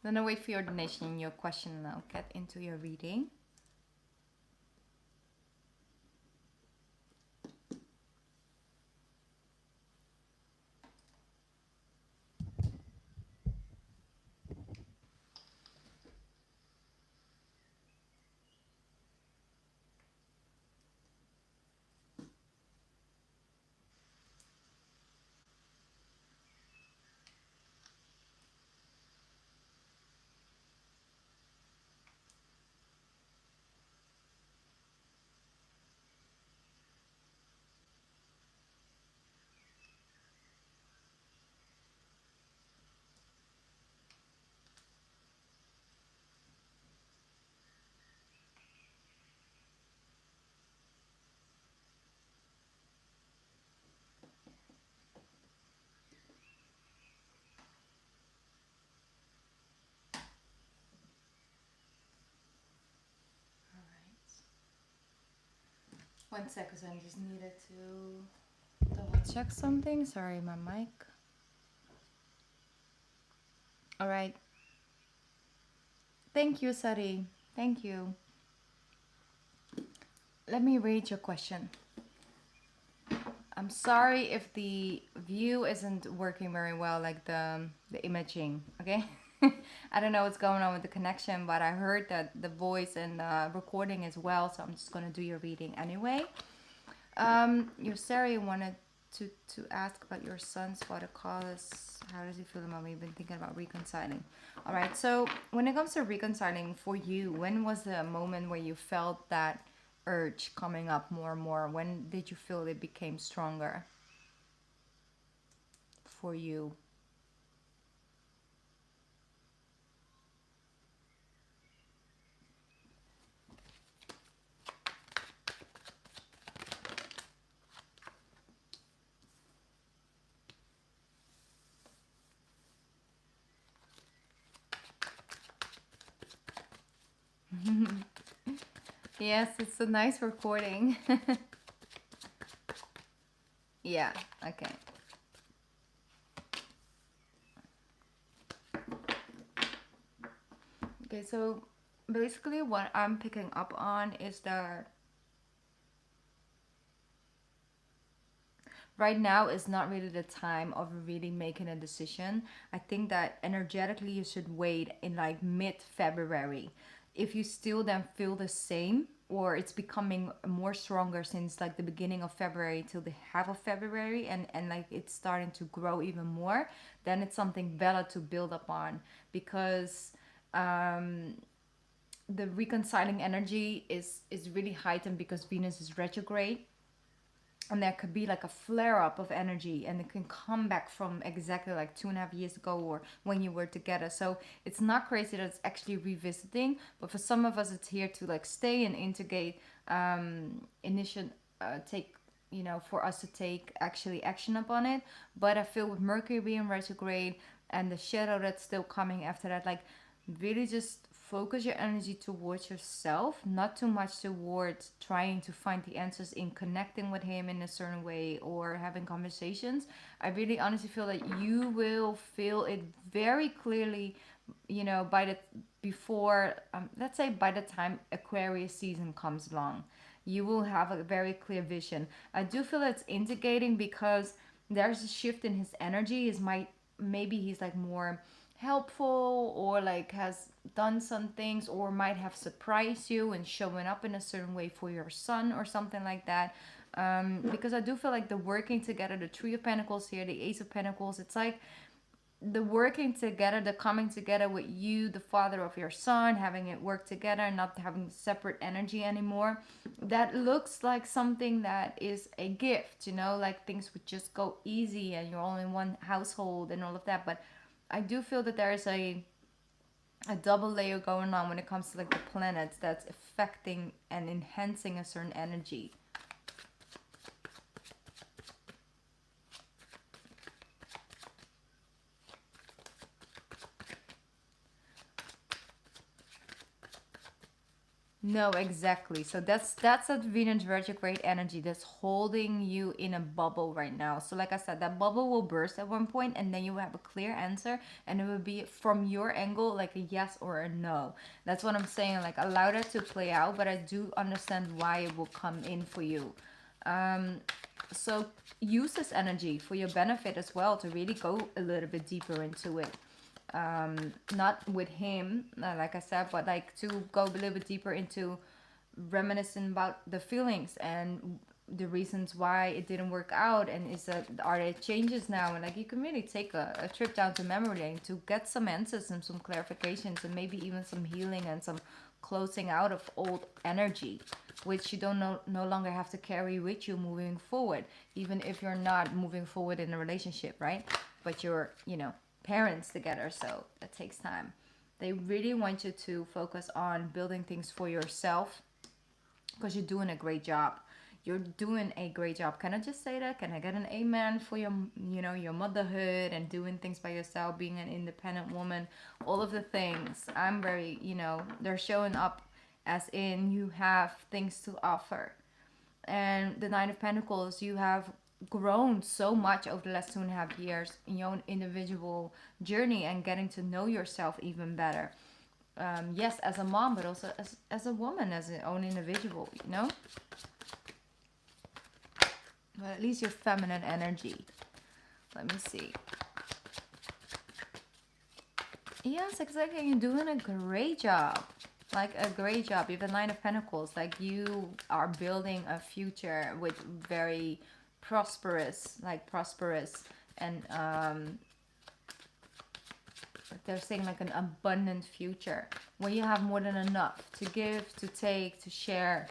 Then I'll wait for your donation and your question, and I'll get into your reading. One second, I just needed to double check something. Sorry, my mic. All right. Thank you, Sari. Thank you. Let me read your question. I'm sorry if the view isn't working very well, like the imaging, okay? I don't know what's going on with the connection, but I heard that the voice and the recording as well, so I'm just going to do your reading anyway. Your Sari wanted to ask about your son's what it calls. How does he feel about me? Been thinking about reconciling. All right, so when it comes to reconciling for you, when was the moment where you felt that urge coming up more and more? When did you feel it became stronger for you? Yes, it's a nice recording. Yeah, okay. Okay, so basically what I'm picking up on is that right now is not really the time of really making a decision. I think that energetically you should wait in like mid-February. If you still then feel the same, or it's becoming more stronger since like the beginning of February till the half of February, and like it's starting to grow even more, then it's something better to build upon, because the reconciling energy is really heightened because Venus is retrograde, and there could be like a flare up of energy, and it can come back from exactly like 2.5 years ago or when you were together. So it's not crazy that it's actually revisiting, but for some of us it's here to like stay and integrate, take, you know, for us to take actually action upon it. But I feel with Mercury being retrograde and the shadow that's still coming after that, like really just focus your energy towards yourself, not too much towards trying to find the answers in connecting with him in a certain way or having conversations. I really honestly feel that you will feel it very clearly, you know, by the before let's say by the time Aquarius season comes along, you will have a very clear vision. I do feel it's indicating because there's a shift in his energy. His might maybe he's like more helpful, or like has done some things, or might have surprised you and showing up in a certain way for your son or something like that. Because I do feel like the working together, the Three of Pentacles here, the Ace of Pentacles, it's like the working together, the coming together with you, the father of your son, having it work together, not having separate energy anymore, that looks like something that is a gift, you know, like things would just go easy and you're all in one household and all of that. But I do feel that there is a double layer going on when it comes to like the planets that's affecting and enhancing a certain energy. No, exactly. So that's a Venus retrograde energy that's holding you in a bubble right now. So like I said, that bubble will burst at one point and then you will have a clear answer and it will be from your angle like a yes or a no. That's what I'm saying. Like allow that to play out, but I do understand why it will come in for you. So use this energy for your benefit as well to really go a little bit deeper into it. Not with him, like I said, but like to go a little bit deeper into reminiscing about the feelings and the reasons why it didn't work out, and is that are there changes now, and like you can really take a trip down to memory lane to get some answers and some clarifications and maybe even some healing and some closing out of old energy, which you don't no longer have to carry with you moving forward, even if you're not moving forward in a relationship, right? But you're, you know, parents together, so that takes time. They really want you to focus on building things for yourself because you're doing a great job. You're doing a great job. Can I just say that? Can I get an amen for your, you know, your motherhood and doing things by yourself, being an independent woman, all of the things. I'm very, you know, they're showing up as in you have things to offer. And the Nine of Pentacles, you have grown so much over the last 2.5 years in your own individual journey and getting to know yourself even better. Yes, as a mom, but also as a woman, as an own individual, you know? But at least your feminine energy. Let me see. Yes, exactly. You're doing a great job. Like a great job. You have the Nine of Pentacles. Like you are building a future with very prosperous, and they're saying like an abundant future where you have more than enough to give, to take, to share.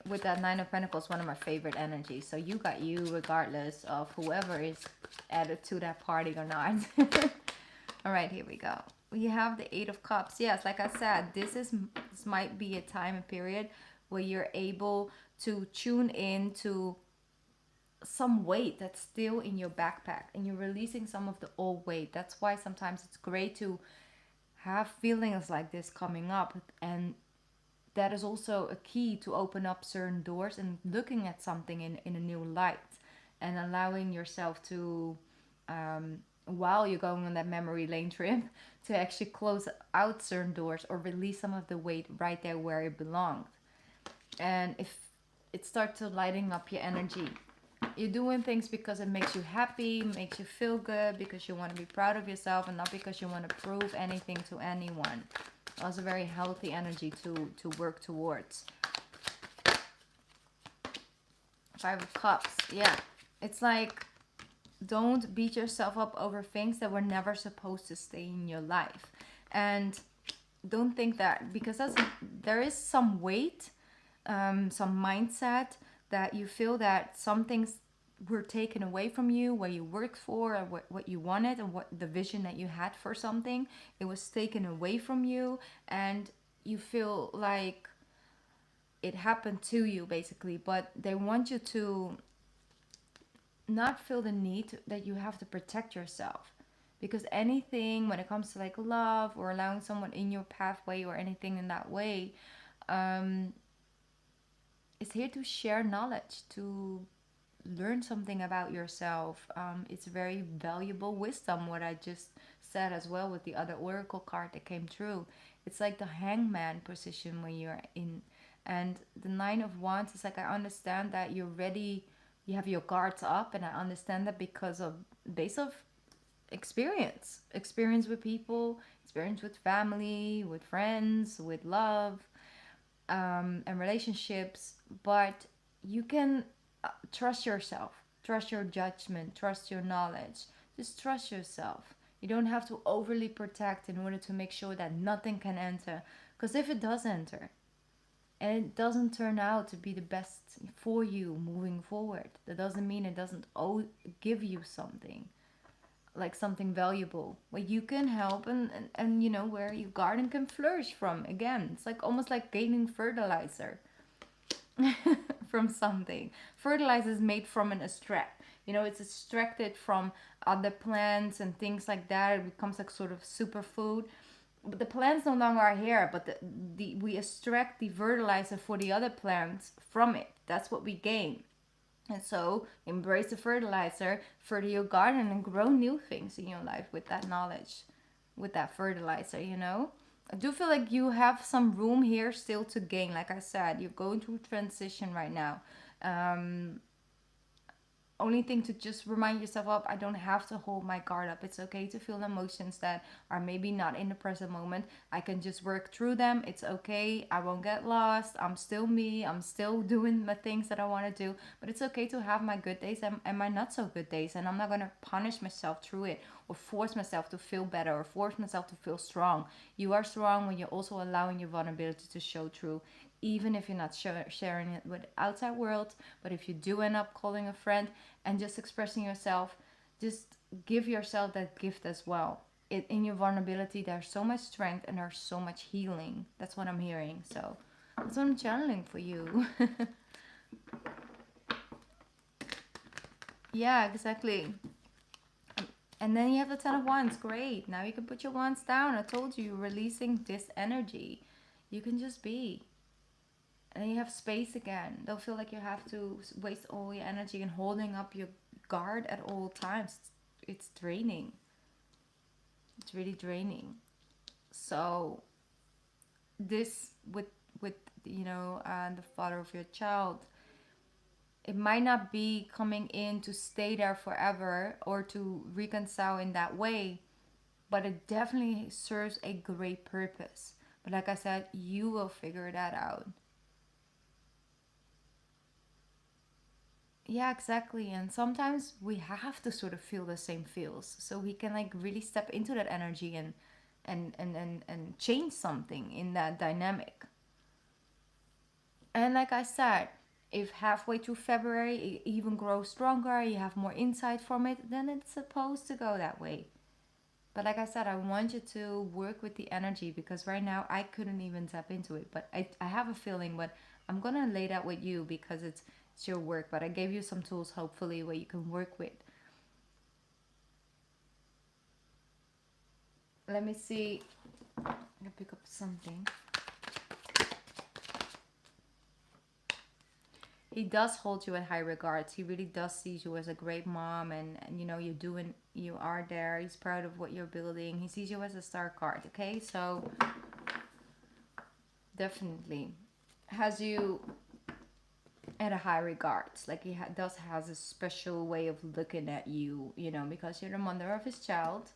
With that Nine of Pentacles, one of my favorite energies. So you got you regardless of whoever is added to that party or not. All right, here we go. We have the Eight of Cups. Yes, like I said, this might be a time and period where you're able to tune in to some weight that's still in your backpack and you're releasing some of the old weight. That's why sometimes it's great to have feelings like this coming up, and that is also a key to open up certain doors and looking at something in a new light and allowing yourself to, while you're going on that memory lane trip, to actually close out certain doors or release some of the weight right there where it belonged. And if it starts to lighting up your energy, you're doing things because it makes you happy, makes you feel good, because you want to be proud of yourself and not because you want to prove anything to anyone. Also very healthy energy to work towards. Five of Cups. Yeah. It's like, don't beat yourself up over things that were never supposed to stay in your life. And don't think that because there is some weight, some mindset that you feel that some things were taken away from you, where you worked for, or what you wanted, and what the vision that you had for something, it was taken away from you, and you feel like it happened to you basically. But they want you to not feel the need that you have to protect yourself, because anything when it comes to like love or allowing someone in your pathway or anything in that way, is here to share knowledge, to learn something about yourself. It's very valuable wisdom, what I just said as well with the other oracle card that came through. It's like the hangman position when you're in. And the Nine of Wands is like, I understand that you're ready, you have your guards up, and I understand that because of base of experience with people, experience with family, with friends, with love, and relationships. But you can trust yourself, trust your judgment, trust your knowledge, just trust yourself. You don't have to overly protect in order to make sure that nothing can enter. Because if it does enter, and it doesn't turn out to be the best for you moving forward, that doesn't mean it doesn't give you something, like something valuable where you can help, and you know, where your garden can flourish from again. It's like almost like gaining fertilizer from something. Fertilizer is made from an extract. You know, it's extracted from other plants and things like that. It becomes like sort of superfood. But the plants no longer are here, but we extract the fertilizer for the other plants from it. That's what we gain. And so embrace the fertilizer, further your garden, and grow new things in your life with that knowledge, with that fertilizer, you know? I do feel like you have some room here still to gain. Like I said, you're going through transition right now. Only thing to just remind yourself of, I don't have to hold my guard up. It's okay to feel emotions that are maybe not in the present moment. I can just work through them. It's okay. I won't get lost. I'm still me. I'm still doing the things that I want to do. But it's okay to have my good days and my not so good days. And I'm not going to punish myself through it or force myself to feel better or force myself to feel strong. You are strong when you're also allowing your vulnerability to show through, even if you're not sharing it with the outside world. But if you do end up calling a friend and just expressing yourself, just give yourself that gift as well. In your vulnerability, there's so much strength and there's so much healing. That's what I'm hearing. So that's what I'm channeling for you. Yeah, exactly. And then you have the Ten of Wands. Great. Now you can put your wands down. I told you, you're releasing this energy. You can just be. And then you have space again. Don't feel like you have to waste all your energy and holding up your guard at all times. It's draining. It's really draining. So this with you know, the father of your child, it might not be coming in to stay there forever or to reconcile in that way, but it definitely serves a great purpose. But like I said, you will figure that out. Yeah, exactly. And sometimes we have to sort of feel the same feels so we can like really step into that energy and change something in that dynamic. And like I said, if halfway through February it even grows stronger, you have more insight from it, then it's supposed to go that way. But like I said, I want you to work with the energy, because right now I couldn't even tap into it. But I have a feeling, but I'm going to lay that with you because it's your work. But I gave you some tools, hopefully, where you can work with. Let me see. I'm going to pick up something. He does hold you in high regards. He really does see you as a great mom, and you know, you are there. He's proud of what you're building. He sees you as a star card. Okay, so definitely has you at a high regards. Like he does has a special way of looking at you, you know, because you're the mother of his child.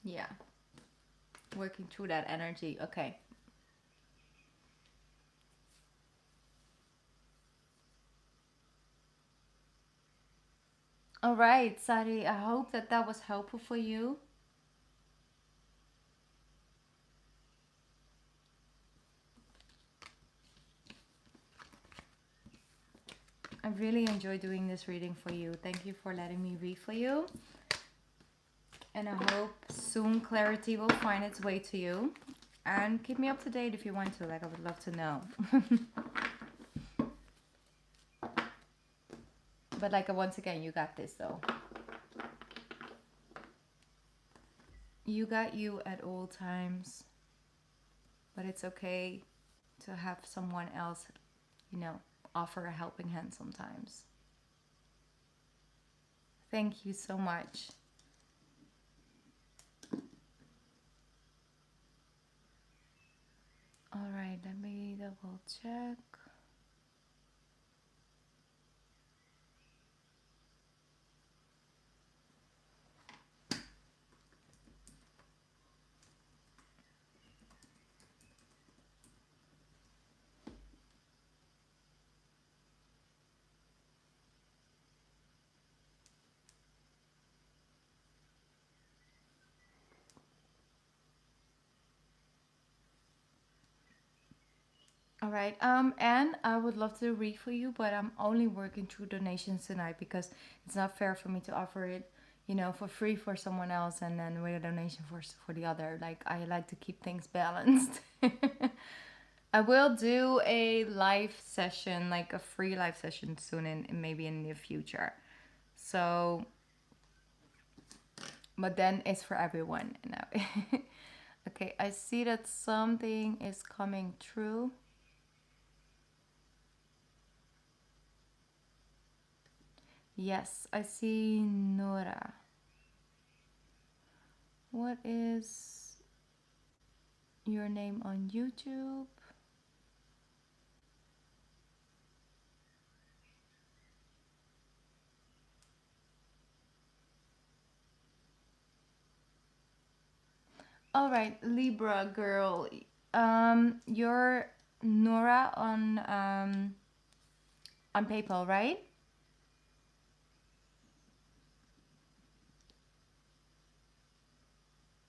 Yeah, working through that energy. Okay. All right, Sari, I hope that that was helpful for you. I really enjoy doing this reading for you. Thank you for letting me read for you. And I hope soon clarity will find its way to you. And keep me up to date if you want to. Like, I would love to know. But like, once again, you got this though. You got you at all times. But it's okay to have someone else, you know, offer a helping hand sometimes. Thank you so much. All right, let me double check. All right. And I would love to read for you, but I'm only working through donations tonight because it's not fair for me to offer it, you know, for free for someone else and then with a donation for the other. Like I like to keep things balanced. I will do a live session, like a free live session soon, in maybe in the near future. So, but then it's for everyone, you know. Okay, I see that something is coming through. Yes, I see Nora. What is your name on YouTube? All right, Libra girl. You're Nora on PayPal, right?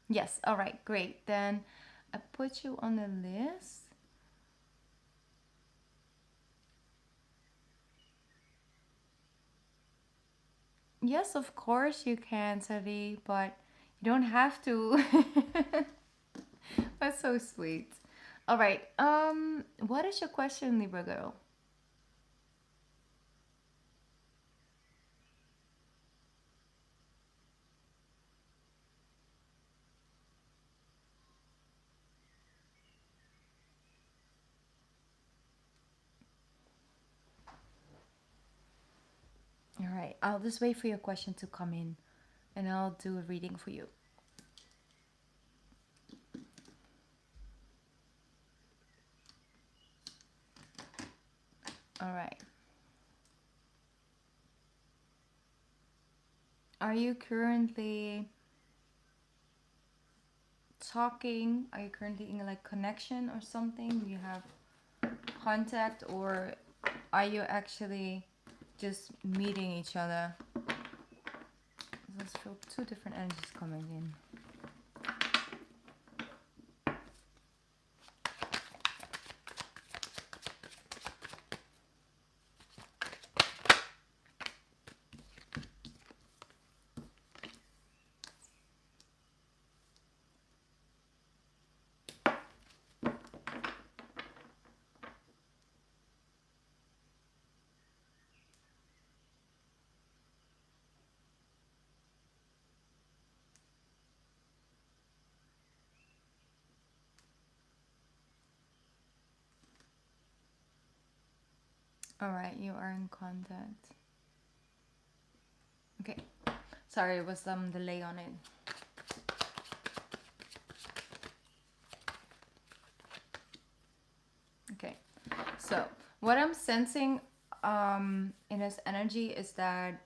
Yes. All right, great. Then I put you on the list. Yes, of course you can, Sari, but you don't have to. That's so sweet. All right. What is your question, Libra girl? All right. I'll just wait for your question to come in, and I'll do a reading for you. All right. Are you currently talking? Are you currently in like connection or something? Do you have contact, or are you actually just meeting each other? Let's feel two different energies coming in. All right, you are in contact. Okay. Sorry, it was some delay on it. Okay. So, what I'm sensing in his energy is that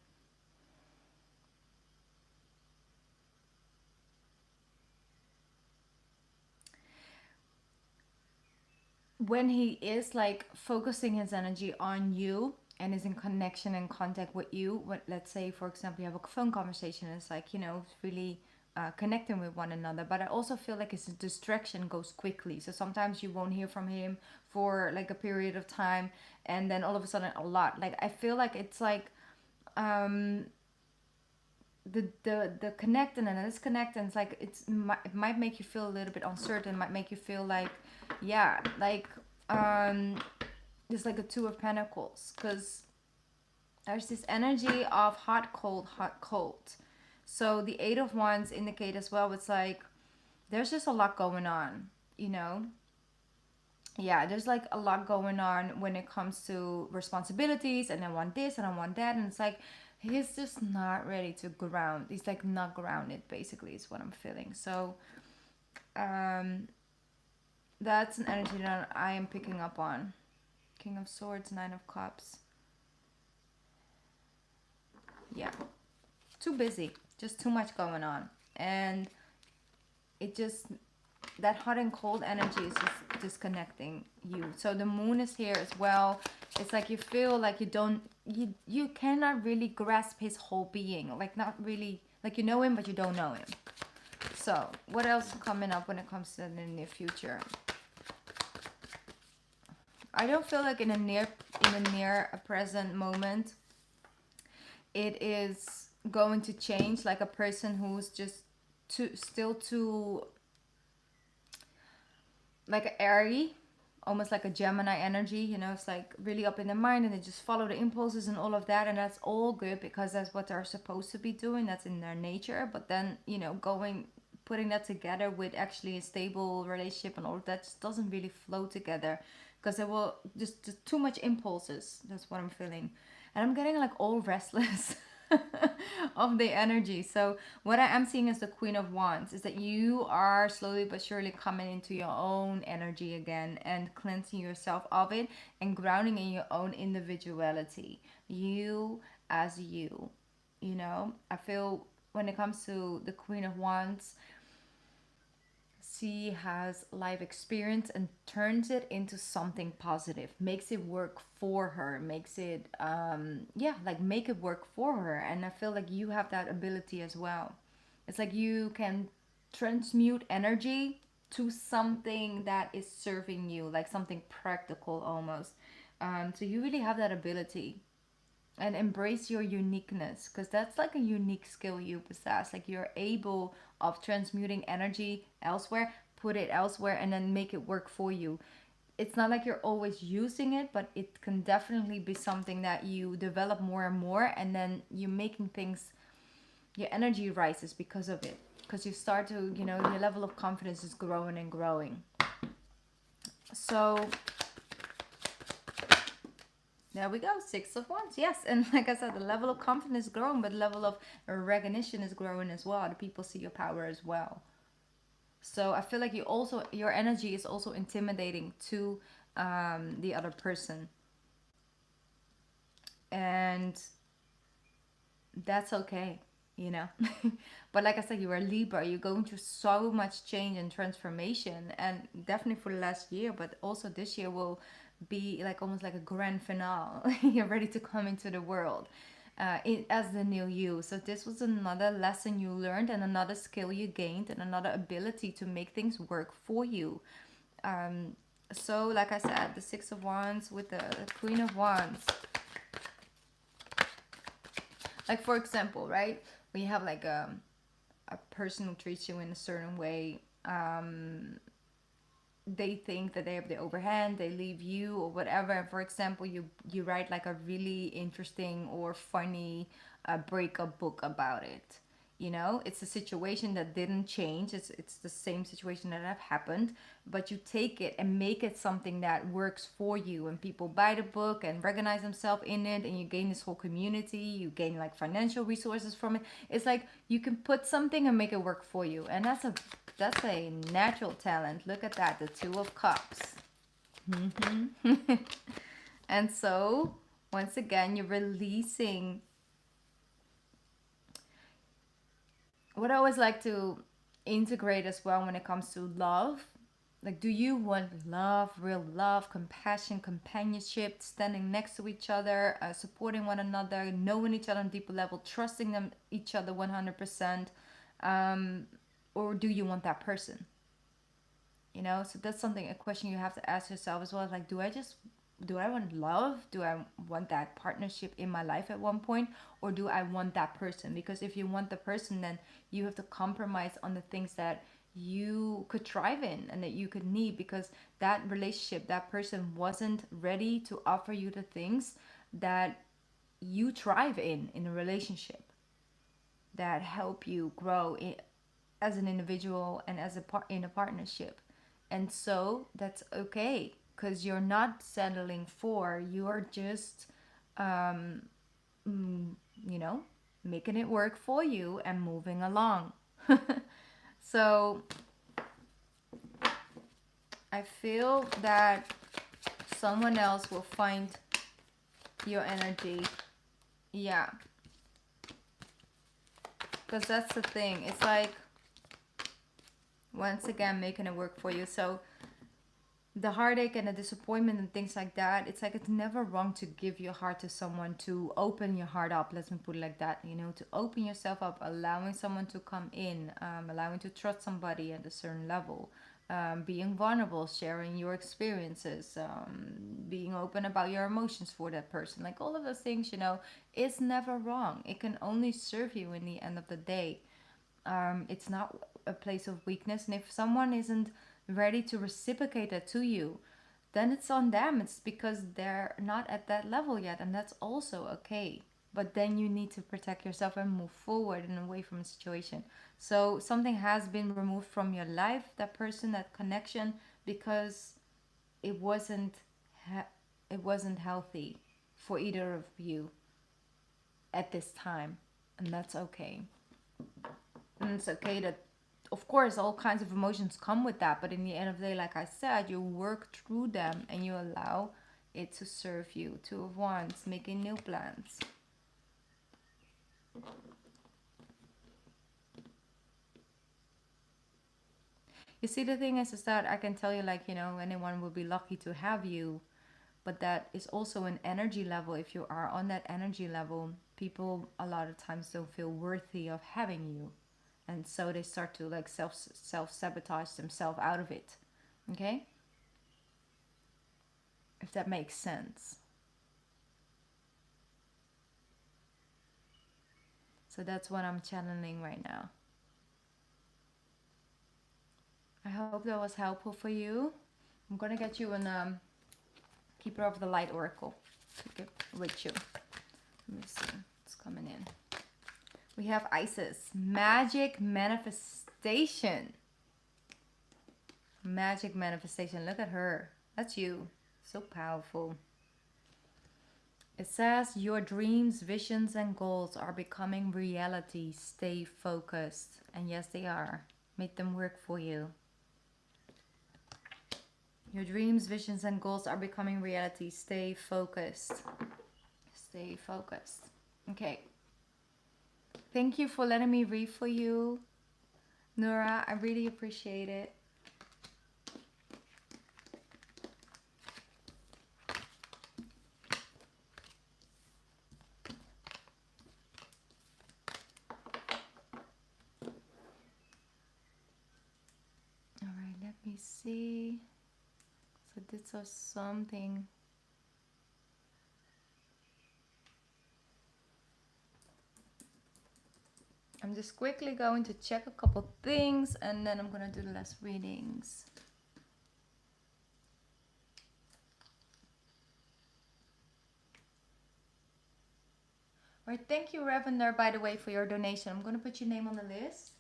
when he is like focusing his energy on you and is in connection and contact with you, what, let's say for example you have a phone conversation, it's like, you know, really connecting with one another, but I also feel like his distraction goes quickly, so sometimes you won't hear from him for like a period of time, and then all of a sudden a lot, like I feel like it's like um the connect and then disconnect, and it's like it might make you feel a little bit uncertain, might make you feel like, yeah, like um there's like a two of pentacles, because there's this energy of hot cold hot cold. So the eight of wands indicate as well, it's like there's just a lot going on, you know. Yeah, there's like a lot going on when it comes to responsibilities, and I want this and I want that, and it's like he's just not ready to ground. He's like not grounded, basically, is what I'm feeling. So um that's an energy that I am picking up on. King of Swords, Nine of Cups. Yeah, too busy, just too much going on, and it just, that hot and cold energy is just disconnecting you. So the moon is here as well. It's like you feel like you cannot really grasp his whole being, like not really, like you know him but you don't know him. So what else is coming up when it comes to the near future? I don't feel like in a near a present moment it is going to change, like a person who's just too like airy, almost like a Gemini energy, you know. It's like really up in their mind and they just follow the impulses and all of that, and that's all good because that's what they're supposed to be doing, that's in their nature. But then, you know, putting that together with actually a stable relationship and all of that just doesn't really flow together, because there will just too much impulses. That's what I'm feeling, and I'm getting like all restless of the energy. So what I am seeing as the Queen of Wands is that you are slowly but surely coming into your own energy again and cleansing yourself of it and grounding in your own individuality. You as you know. I feel when it comes to the Queen of Wands, she has life experience and turns it into something positive, makes it work for her, makes it yeah, like make it work for her. And I feel like you have that ability as well. It's like you can transmute energy to something that is serving you, like something practical almost. So you really have that ability, and embrace your uniqueness, because that's like a unique skill you possess. Like you're able of transmuting energy elsewhere, put it elsewhere, and then make it work for you. It's not like you're always using it, but it can definitely be something that you develop more and more, and then you're making things, your energy rises because of it, because you start to, you know, your level of confidence is growing and growing. So there we go, Six of Wands. Yes, and like I said, the level of confidence is growing, but the level of recognition is growing as well. The people see your power as well. So I feel like your energy is also intimidating to the other person, and that's okay, you know. But like I said, you are Libra. You're going through so much change and transformation, and definitely for the last year, but also this year will be like almost like a grand finale. You're ready to come into the world as the new you. So this was another lesson you learned, and another skill you gained, and another ability to make things work for you. So like I said, the Six of Wands with the Queen of Wands. Like for example, right? When you have like a person who treats you in a certain way, they think that they have the overhand, they leave you or whatever. And for example, you write like a really interesting or funny breakup book about it. You know, it's a situation that didn't change. It's the same situation that have happened, but you take it and make it something that works for you, and people buy the book and recognize themselves in it, and you gain this whole community. You gain like financial resources from it. It's like you can put something and make it work for you, and that's a natural talent. Look at that, the Two of Cups. And so once again, you're releasing. What I always like to integrate as well when it comes to love, like, do you want love, real love, compassion, companionship, standing next to each other, supporting one another, knowing each other on a deeper level, trusting them each other 100%, or do you want that person? You know, so that's something, a question you have to ask yourself as well. Like, do I want love? Do I want that partnership in my life at one point? Or do I want that person? Because if you want the person, then you have to compromise on the things that you could thrive in and that you could need, because that relationship, that person wasn't ready to offer you the things that you thrive in a relationship, that help you grow as an individual and as in a partnership. And so that's okay, because you're not settling for, you're just you know, making it work for you and moving along. So I feel that someone else will find your energy. Yeah, because that's the thing, it's like, once again, making it work for you. So the heartache and the disappointment and things like that, it's like, it's never wrong to give your heart to someone, to open your heart up, let me put it like that, you know, to open yourself up, allowing someone to come in, allowing to trust somebody at a certain level. being vulnerable, sharing your experiences, being open about your emotions for that person. Like all of those things, you know, is never wrong. It can only serve you in the end of the day. It's not a place of weakness. And if someone isn't ready to reciprocate that to you, then it's on them. It's because they're not at that level yet. And that's also okay. But then you need to protect yourself and move forward and away from the situation. So something has been removed from your life, that person, that connection, because it wasn't it wasn't healthy for either of you at this time, and that's okay. And it's okay that, of course, all kinds of emotions come with that, but in the end of the day, like I said, you work through them and you allow it to serve you. Two of Wands, making new plans. You see, the thing is that I can tell you, like, you know, anyone will be lucky to have you, but that is also an energy level. If you are on that energy level, people a lot of times don't feel worthy of having you, and so they start to like self sabotage themselves out of it. Okay, if that makes sense. So that's what I'm channeling right now. I hope that was helpful for you. I'm gonna get you an Keeper of the Light Oracle to get with you. Let me see. It's coming in. We have Isis. Magic manifestation. Magic manifestation. Look at her. That's you. So powerful. It says your dreams, visions, and goals are becoming reality. Stay focused. And yes, they are. Make them work for you. Your dreams, visions, and goals are becoming reality. Stay focused. Stay focused. Okay. Thank you for letting me read for you, Nora. I really appreciate it. All right, let me see. So this was something. I'm just quickly going to check a couple things and then I'm going to do the last readings. All right, thank you, Ravender, by the way, for your donation. I'm going to put your name on the list.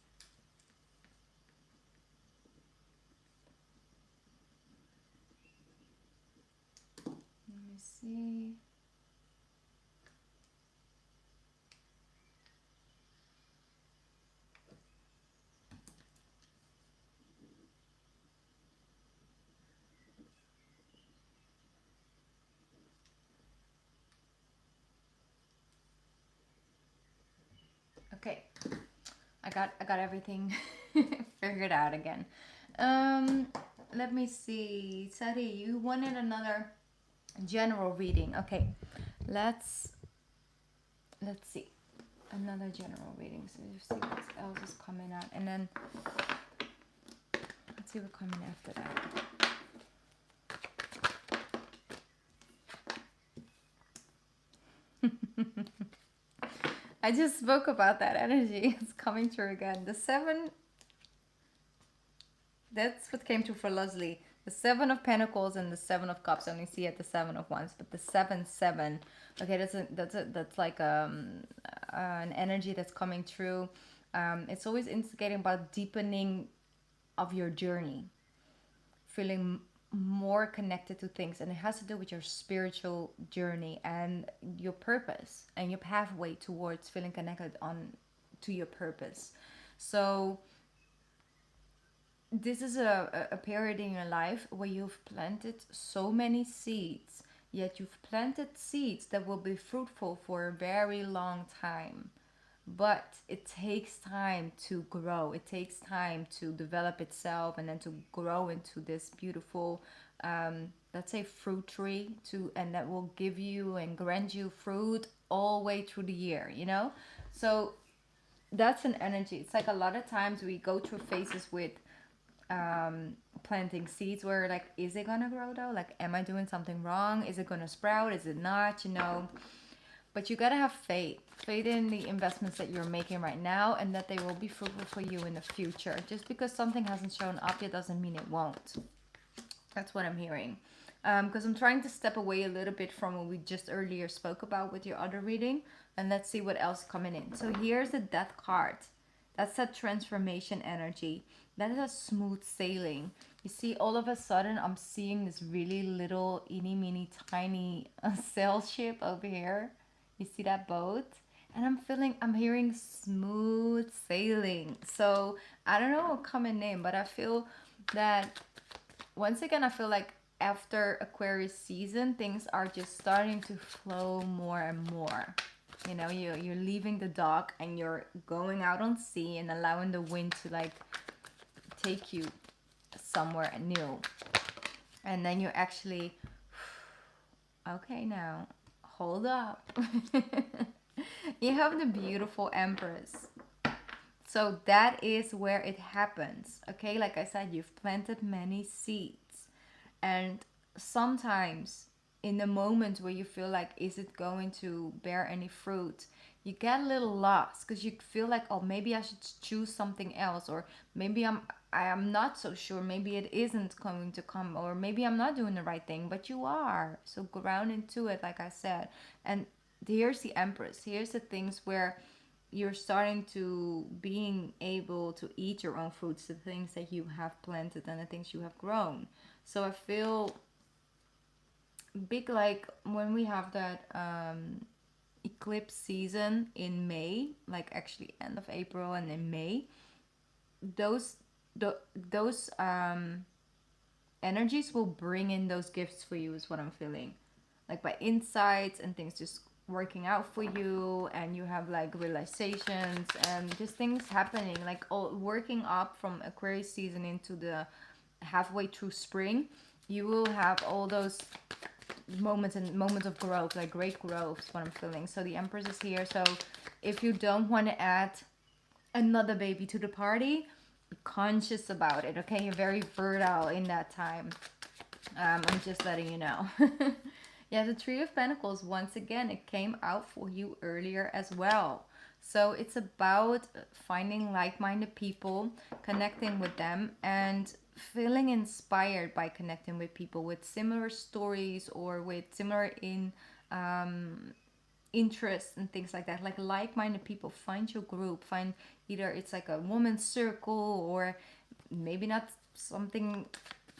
Let me see. Okay, I got everything figured out again. Let me see. Sari, you wanted another general reading. Okay, let's see another general reading. So you see what else is coming out, and then let's see what's coming after that. I just spoke about that energy. It's coming through again. The 7, that's what came through for Leslie. The 7 of Pentacles and the 7 of Cups. I only see it the 7 of Wands, but the 7. Okay, that's like an energy that's coming through. It's always instigating about deepening of your journey, feeling more connected to things, and it has to do with your spiritual journey and your purpose and your pathway towards feeling connected on to your purpose. So this is a period in your life where you've planted so many seeds, yet you've planted seeds that will be fruitful for a very long time. But it takes time to grow. It takes time to develop itself and then to grow into this beautiful, let's say, fruit tree, and that will give you and grant you fruit all the way through the year, you know? So that's an energy. It's like a lot of times we go through phases with planting seeds where like, is it gonna grow though? Like, am I doing something wrong? Is it gonna sprout? Is it not? You know, but you gotta have faith in the investments that you're making right now, and that they will be fruitful for you in the future. Just because something hasn't shown up yet doesn't mean it won't. That's what I'm hearing. Because I'm trying to step away a little bit from what we just earlier spoke about with your other reading, and let's see what else is coming in. So here's the Death card. That's that transformation energy. That is a smooth sailing. You see, all of a sudden, I'm seeing this really little, eeny, meeny, tiny sail ship over here. You see that boat? And I'm hearing smooth sailing. So I don't know what coming in, but I feel that, once again, I feel like after Aquarius season, things are just starting to flow more and more. You know, you're leaving the dock and you're going out on sea and allowing the wind to like take you somewhere new. And then you're actually, okay, now hold up. You have the beautiful Empress. So that is where it happens. Okay, like I said, you've planted many seeds. And sometimes in the moment where you feel like, is it going to bear any fruit, you get a little lost because you feel like, oh, maybe I should choose something else, or maybe I am not so sure, maybe it isn't going to come, or maybe I'm not doing the right thing, but you are. So ground into it, like I said. And here's the Empress. Here's the things where you're starting to being able to eat your own fruits, the things that you have planted and the things you have grown. So I feel big, like when we have that eclipse season in May, like actually end of April and in May, those energies will bring in those gifts for you, is what I'm feeling. Like by insights and things just working out for you, and you have like realizations and just things happening, like all working up from Aquarius season into the halfway through spring. You will have all those moments of growth, like great growth is what I'm feeling. So the Empress is here. So if you don't want to add another baby to the party, be conscious about it, okay? You're very fertile in that time. I'm just letting you know. Yeah, the Three of Pentacles, once again, it came out for you earlier as well. So it's about finding like-minded people, connecting with them, and feeling inspired by connecting with people with similar stories or with similar interests and things like that. Like like-minded people. Find your group. Find, either it's like a woman's circle, or maybe not something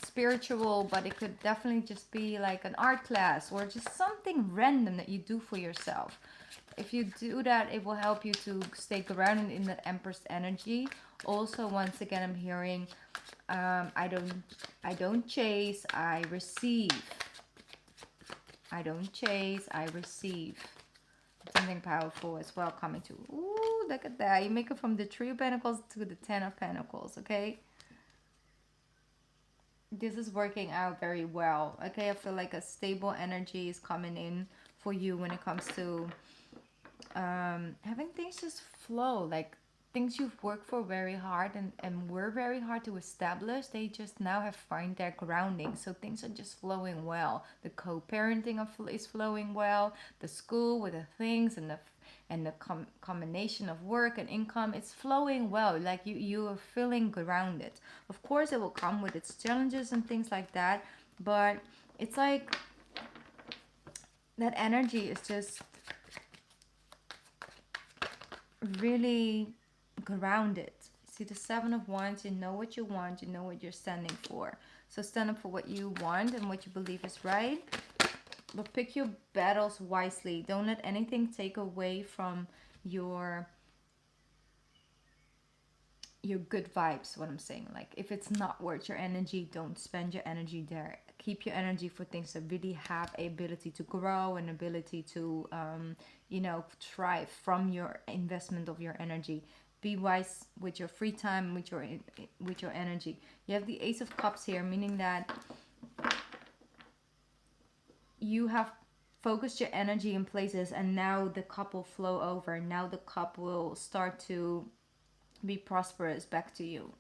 spiritual, but it could definitely just be like an art class, or just something random that you do for yourself. If you do that, it will help you to stay grounded in that Empress energy. Also, once again, I'm hearing, I don't chase, I receive. I don't chase, I receive. Something powerful as well coming to. Ooh, look at that. You make it from the Three of Pentacles to the Ten of Pentacles, okay? This is working out very well. Okay, I feel like a stable energy is coming in for you when it comes to having things just flow. Like things you've worked for very hard and were very hard to establish, they just now have found their grounding. So things are just flowing well. The co-parenting is flowing well. The school with the things and the combination of work and income, it's flowing well. Like you are feeling grounded. Of course, it will come with its challenges and things like that, but it's like that energy is just really grounded. See the Seven of Wands, you know what you want, you know what you're standing for. So stand up for what you want and what you believe is right. But pick your battles wisely. Don't let anything take away from your good vibes, what I'm saying. Like if it's not worth your energy, don't spend your energy there. Keep your energy for things that really have a ability to grow, and ability to thrive from your investment of your energy. Be wise with your free time, with your energy. You have the Ace of Cups here, meaning that you have focused your energy in places, and now the cup will flow over. Now the cup will start to be prosperous back to you.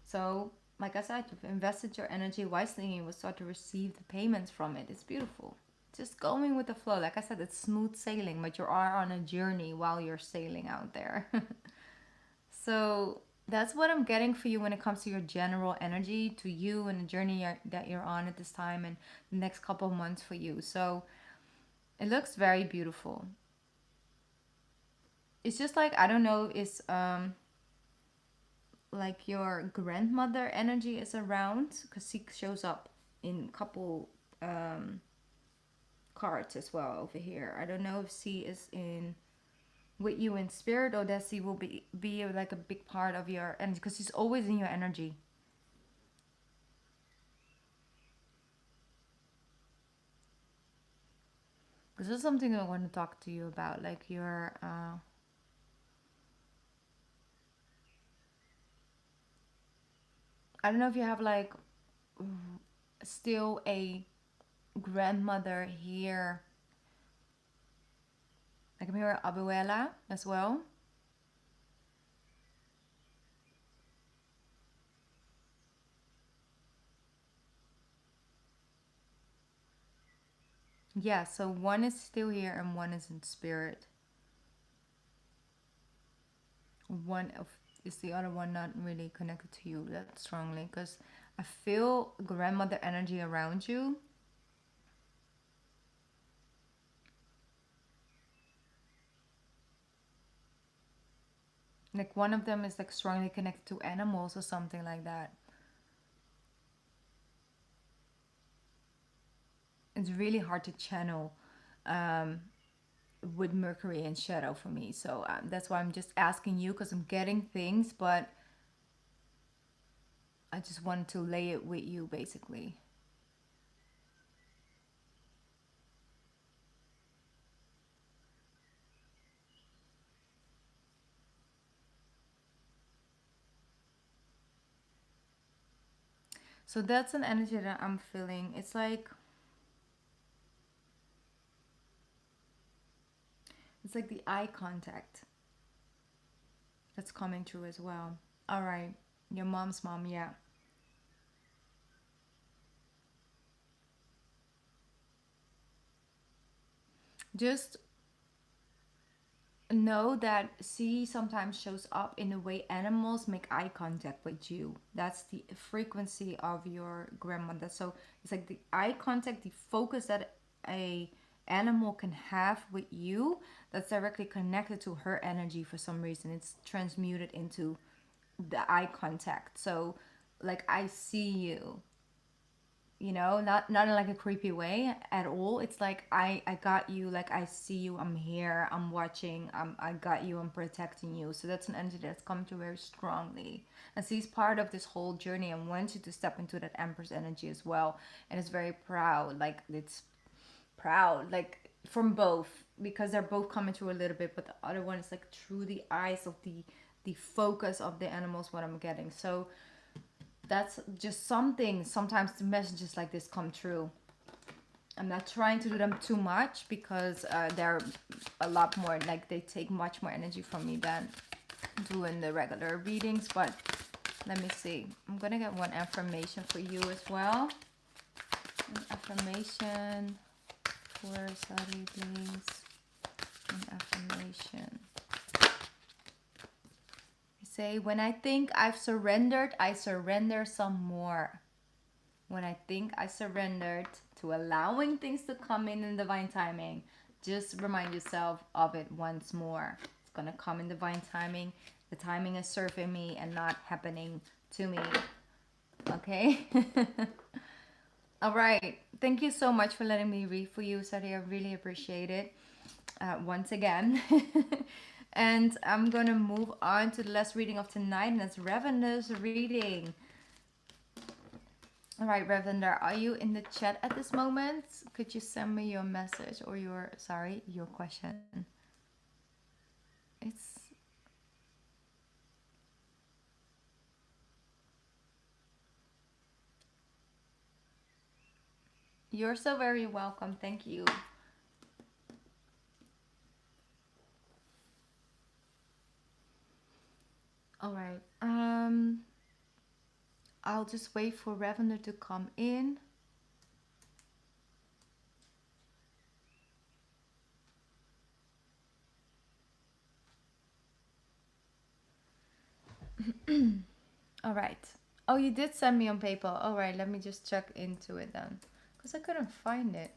So like I said, you've invested your energy wisely and you will start to receive the payments from it. It's beautiful. Just going with the flow. Like I said, it's smooth sailing, but you are on a journey while you're sailing out there. So that's what I'm getting for you when it comes to your general energy, to you and the journey that you're on at this time and the next couple of months for you. So it looks very beautiful. It's just like, I don't know, it's like your grandmother energy is around, because she shows up in a couple cards as well over here. I don't know if she is in with you in spirit, or that she will be like a big part of your energy, because she's always in your energy. This is something I want to talk to you about, like your I don't know if you have like still a grandmother here. I can hear abuela as well. Yeah, so one is still here and one is in spirit. One of is the other one not really connected to you that strongly, because I feel grandmother energy around you. Like one of them is like strongly connected to animals or something like that. It's really hard to channel with Mercury and shadow for me. So that's why I'm just asking you, because I'm getting things, but I just wanted to lay it with you basically. So that's an energy that I'm feeling. It's like the eye contact that's coming through as well. All right, your mom's mom, yeah. Just know that C sometimes shows up in the way animals make eye contact with you. That's the frequency of your grandmother. So it's like the eye contact, the focus that a animal can have with you, that's directly connected to her energy for some reason. It's transmuted into the eye contact. So like, I see you, you know, not in like a creepy way at all. It's like, I got you, like I see you, I'm here, I'm watching, I got you, I'm protecting you. So that's an energy that's come to very strongly, and she's part of this whole journey and wants you to step into that Empress energy as well. And it's very proud, like it's proud, like from both, because they're both coming through a little bit, but the other one is like through the eyes of the focus of the animals, what I'm getting. So that's just something. Sometimes the messages like this come true. I'm not trying to do them too much, because they're a lot more, like they take much more energy from me than doing the regular readings. But let me see, I'm gonna get one affirmation for you as well. An affirmation for Sari, please. An affirmation. Say, when I think I've surrendered, I surrender some more. When I think I surrendered to allowing things to come in divine timing, just remind yourself of it once more. It's gonna come in divine timing. The timing is serving me and not happening to me. Okay? All right. Thank you so much for letting me read for you, Sari. I really appreciate it. Once again. And I'm gonna move on to the last reading of tonight, and that's Ravender's reading. All right, Ravender, are you in the chat at this moment? Could you send me your message or your question? It's You're so very welcome. Thank you. All right. I'll just wait for Ravender to come in. All right. Oh, you did send me on PayPal. All right, let me just check into it then, because I couldn't find it.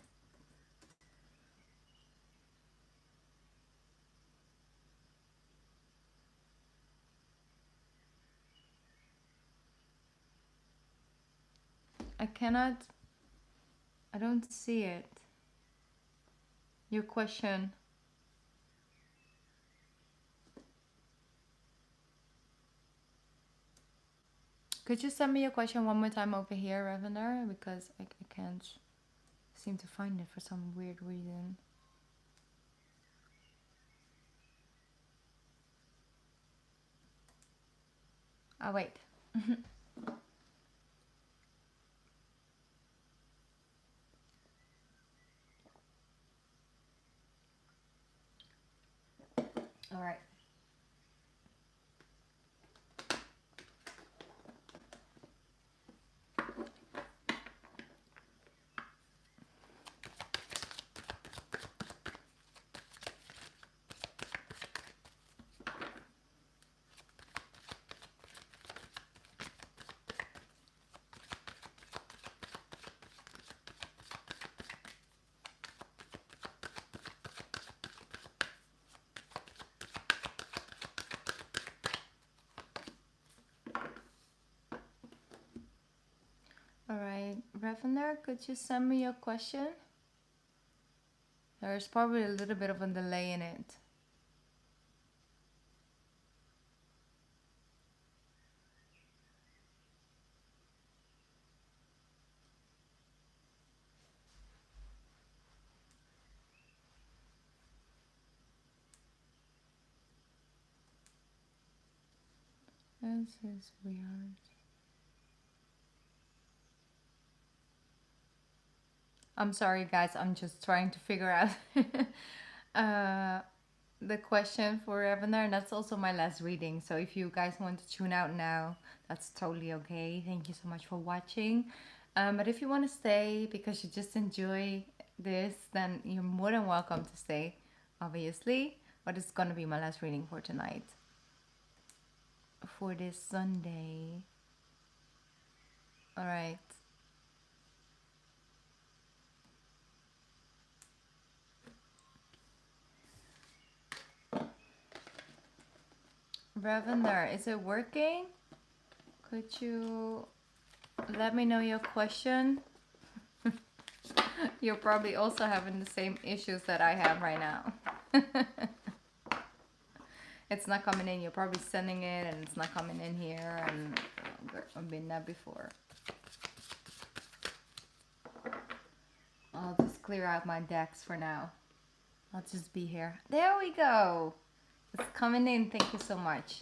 I don't see it. Your question. Could you send me your question one more time over here, Ravender? Because I can't seem to find it for some weird reason. Oh, wait. All right. All right, Ravender, could you send me your question? There's probably a little bit of a delay in it. This is weird. I'm sorry, guys. I'm just trying to figure out the question for Ravender, and that's also my last reading. So if you guys want to tune out now, that's totally okay. Thank you so much for watching. But if you want to stay because you just enjoy this, then you're more than welcome to stay, obviously. But it's gonna be my last reading for tonight, for this Sunday. All right. Ravender, is it working? Could you let me know your question? You're probably also having the same issues that I have right now. It's not coming in. You're probably sending it and it's not coming in here, and I've been there before. I'll just clear out my decks for now. I'll just be here. There we go. It's coming in. Thank you so much.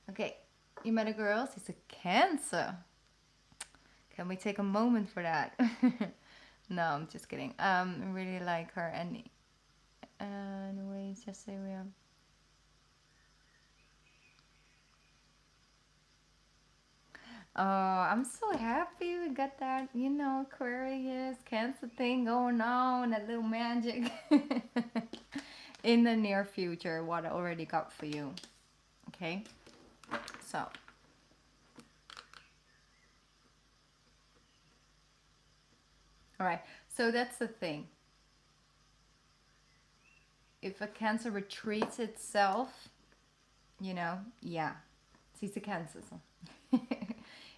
Okay, you met a girl. She's a Cancer. Can we take a moment for that? No, I'm just kidding. I really like her. Anyways, just say we have. Oh, I'm so happy we got that, Aquarius, Cancer thing going on, that little magic. In the near future, what I already got for you. Okay? So. Alright, so that's the thing. If a Cancer retreats itself, yeah, she's a Cancer. So.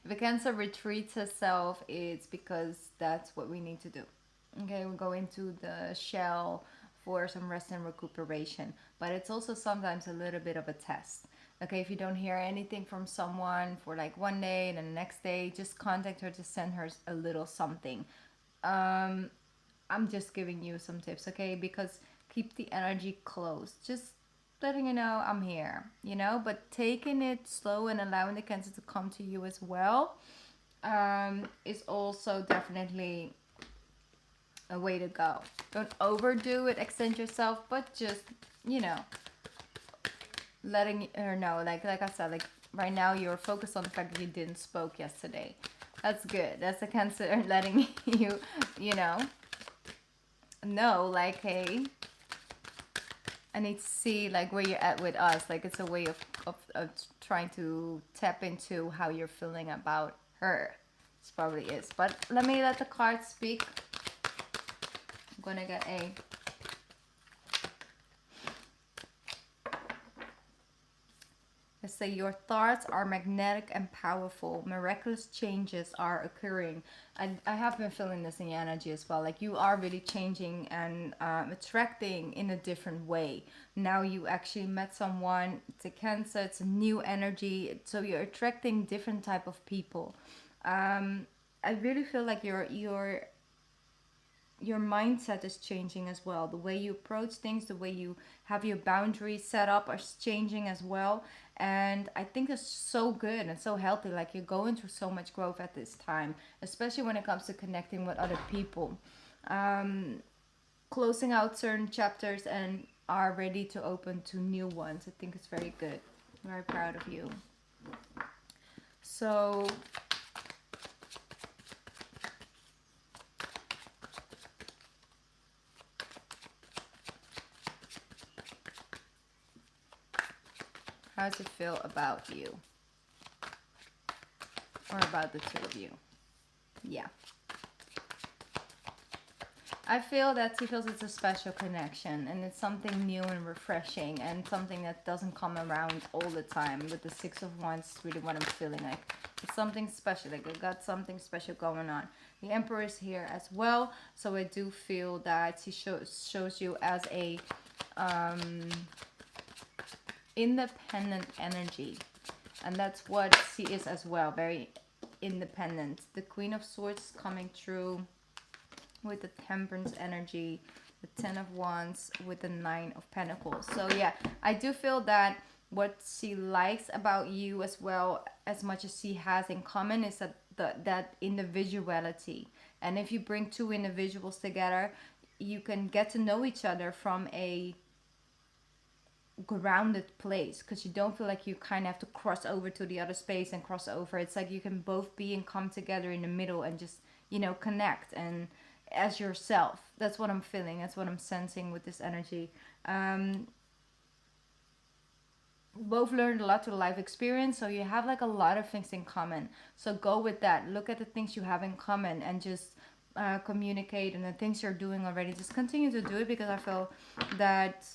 If a Cancer retreats itself, it's because that's what we need to do. Okay, we go into the shell for some rest and recuperation. But it's also sometimes a little bit of a test. Okay, if you don't hear anything from someone for like one day and then the next day, just contact her to send her a little something. I'm just giving you some tips, okay? Because keep the energy close. Just letting you know I'm here, but taking it slow and allowing the Cancer to come to you as well is also definitely a way to go. Don't overdo it, extend yourself, but just, letting her know, like I said, like right now you're focused on the fact that you didn't spoke yesterday. That's good. That's a Cancer letting you, you know, like, hey, I need to see like where you're at with us. Like it's a way of trying to tap into how you're feeling about her. This probably is. But let the cards speak. I'm gonna get a Let's say your thoughts are magnetic and powerful. Miraculous changes are occurring. I have been feeling this in your energy as well. Like you are really changing and attracting in a different way. Now you actually met someone. It's a Cancer. It's a new energy. So you're attracting different type of people. I really feel like your mindset is changing as well. The way you approach things, the way you have your boundaries set up are changing as well. And I think it's so good and so healthy. Like you're going through so much growth at this time, especially when it comes to connecting with other people. Closing out certain chapters and are ready to open to new ones. I think it's very good. I'm very proud of you. So how does it feel about you? Or about the two of you? Yeah. I feel that he feels it's a special connection and it's something new and refreshing and something that doesn't come around all the time. With the Six of Wands, really what I'm feeling like. It's something special, like I got something special going on. The Emperor is here as well, so I do feel that he shows you as a independent energy, and that's what she is as well, very independent. The Queen of Swords coming through with the Temperance energy, the Ten of Wands with the Nine of Pentacles. So yeah, I do feel that what she likes about you as well, as much as she has in common, is that individuality. And if you bring two individuals together, you can get to know each other from a grounded place, because you don't feel like you kind of have to cross over to the other space and cross over. It's like you can both be and come together in the middle and just, connect and as yourself. That's what I'm feeling. That's what I'm sensing with this energy. Both learned a lot through life experience, so you have like a lot of things in common. So go with that. Look at the things you have in common and just communicate, and the things you're doing already, just continue to do it, because I feel that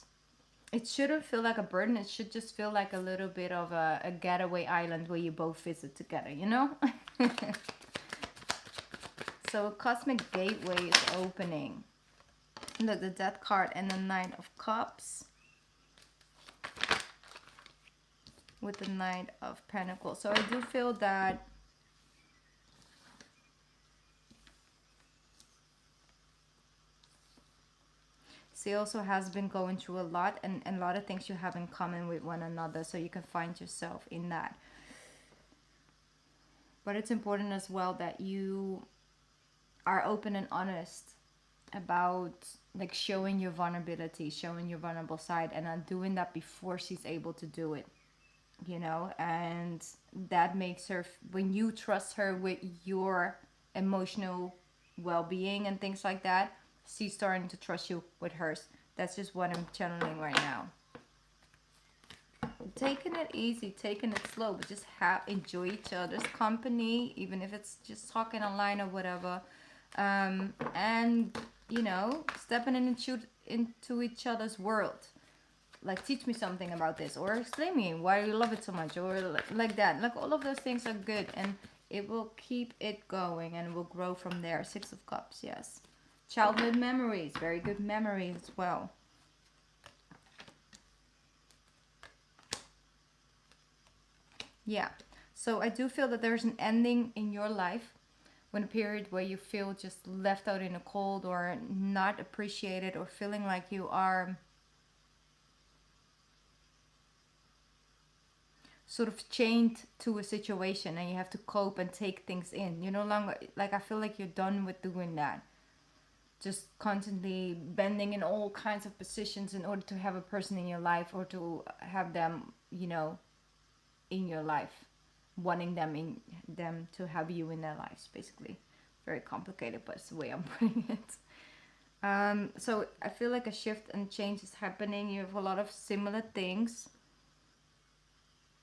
it shouldn't feel like a burden. It should just feel like a little bit of a getaway island where you both visit together, So a cosmic gateway is opening. Look, the Death card and the Knight of Cups with the Knight of Pentacles. So I do feel that she also has been going through a lot, and a lot of things you have in common with one another, so you can find yourself in that. But it's important as well that you are open and honest about like showing your vulnerability, showing your vulnerable side, and not doing that before she's able to do it, and that makes her, when you trust her with your emotional well-being and things like that, she's starting to trust you with hers. That's just what I'm channeling right now. Taking it easy, taking it slow, but just enjoy each other's company, even if it's just talking online or whatever. And stepping into each other's world. Like, teach me something about this, or explain me why you love it so much, or like that. Like, all of those things are good, and it will keep it going and will grow from there. Six of Cups, yes. Childhood memories, very good memories as well. Yeah, so I do feel that there's an ending in your life, when a period where you feel just left out in the cold, or not appreciated, or feeling like you are sort of chained to a situation and you have to cope and take things in. You're no longer, like, I feel like you're done with doing that. Just constantly bending in all kinds of positions in order to have a person in your life, or to have them, in your life, wanting them to have you in their lives, basically. Very complicated, but it's the way I'm putting it. So I feel like a shift and change is happening. You have a lot of similar things,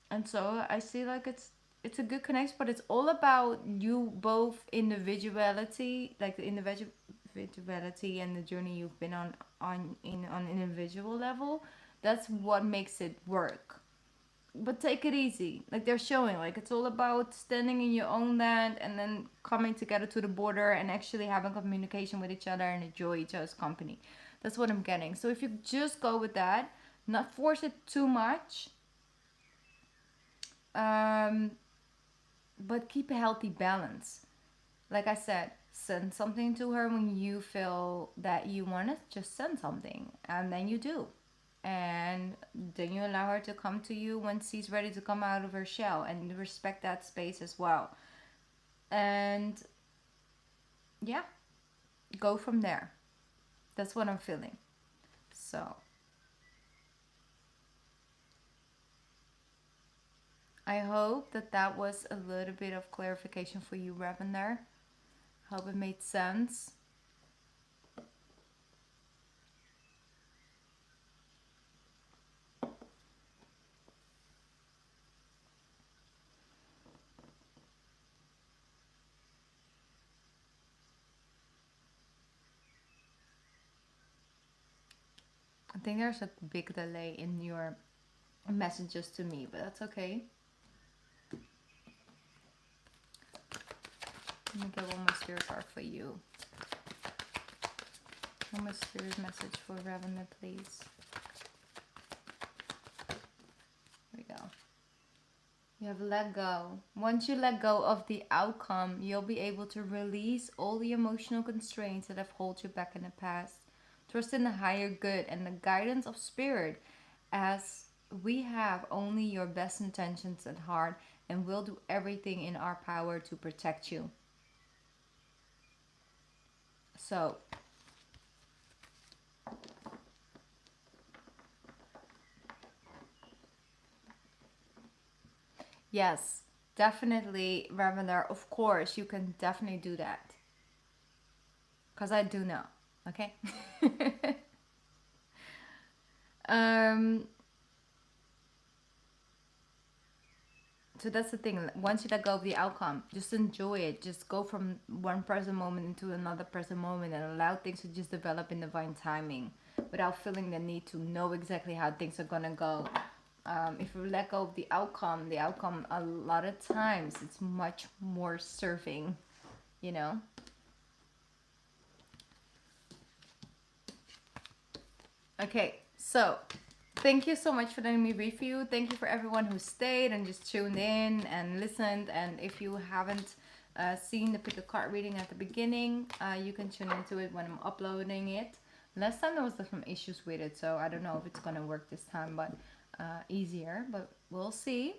and so I see like it's a good connection, but it's all about you both individuality, like the individuality and the journey you've been on an individual level. That's what makes it work. But take it easy. Like they're showing, like it's all about standing in your own land and then coming together to the border and actually having communication with each other and enjoy each other's company. That's what I'm getting. So if you just go with that, not force it too much, um, but keep a healthy balance. Like I said, send something to her when you feel that you want to just send something, and then you do. And then you allow her to come to you when she's ready to come out of her shell, and respect that space as well. And yeah, go from there. That's what I'm feeling. So I hope that that was a little bit of clarification for you, Ravender. Hope it made sense. I think there's a big delay in your messages to me, but that's okay. Let me get one more spirit card for you. One more spirit message for Ravender, please. Here we go. You have let go. Once you let go of the outcome, you'll be able to release all the emotional constraints that have held you back in the past. Trust in the higher good and the guidance of spirit, as we have only your best intentions at heart and will do everything in our power to protect you. So, yes, definitely, Ravender. Of course, you can definitely do that. Because I do know. Okay? um, so that's the thing. Once you let go of the outcome, just enjoy it. Just go from one present moment into another present moment and allow things to just develop in divine timing without feeling the need to know exactly how things are gonna go. If you let go of the outcome a lot of times it's much more serving, you know. Okay, so thank you so much for letting me read for you. Thank you for everyone who stayed and just tuned in and listened. And if you haven't seen the pick a card reading at the beginning, you can tune into it when I'm uploading it. Last time there was some issues with it, so I don't know if it's gonna work this time, but easier, but we'll see.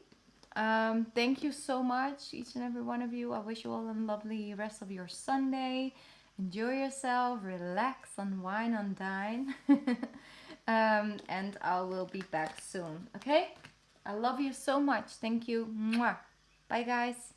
Thank you so much, each and every one of you. I wish you all a lovely rest of your Sunday. Enjoy yourself, relax, unwind, undine. And I will be back soon, okay? I love you so much. Thank you. Mwah. Bye, guys.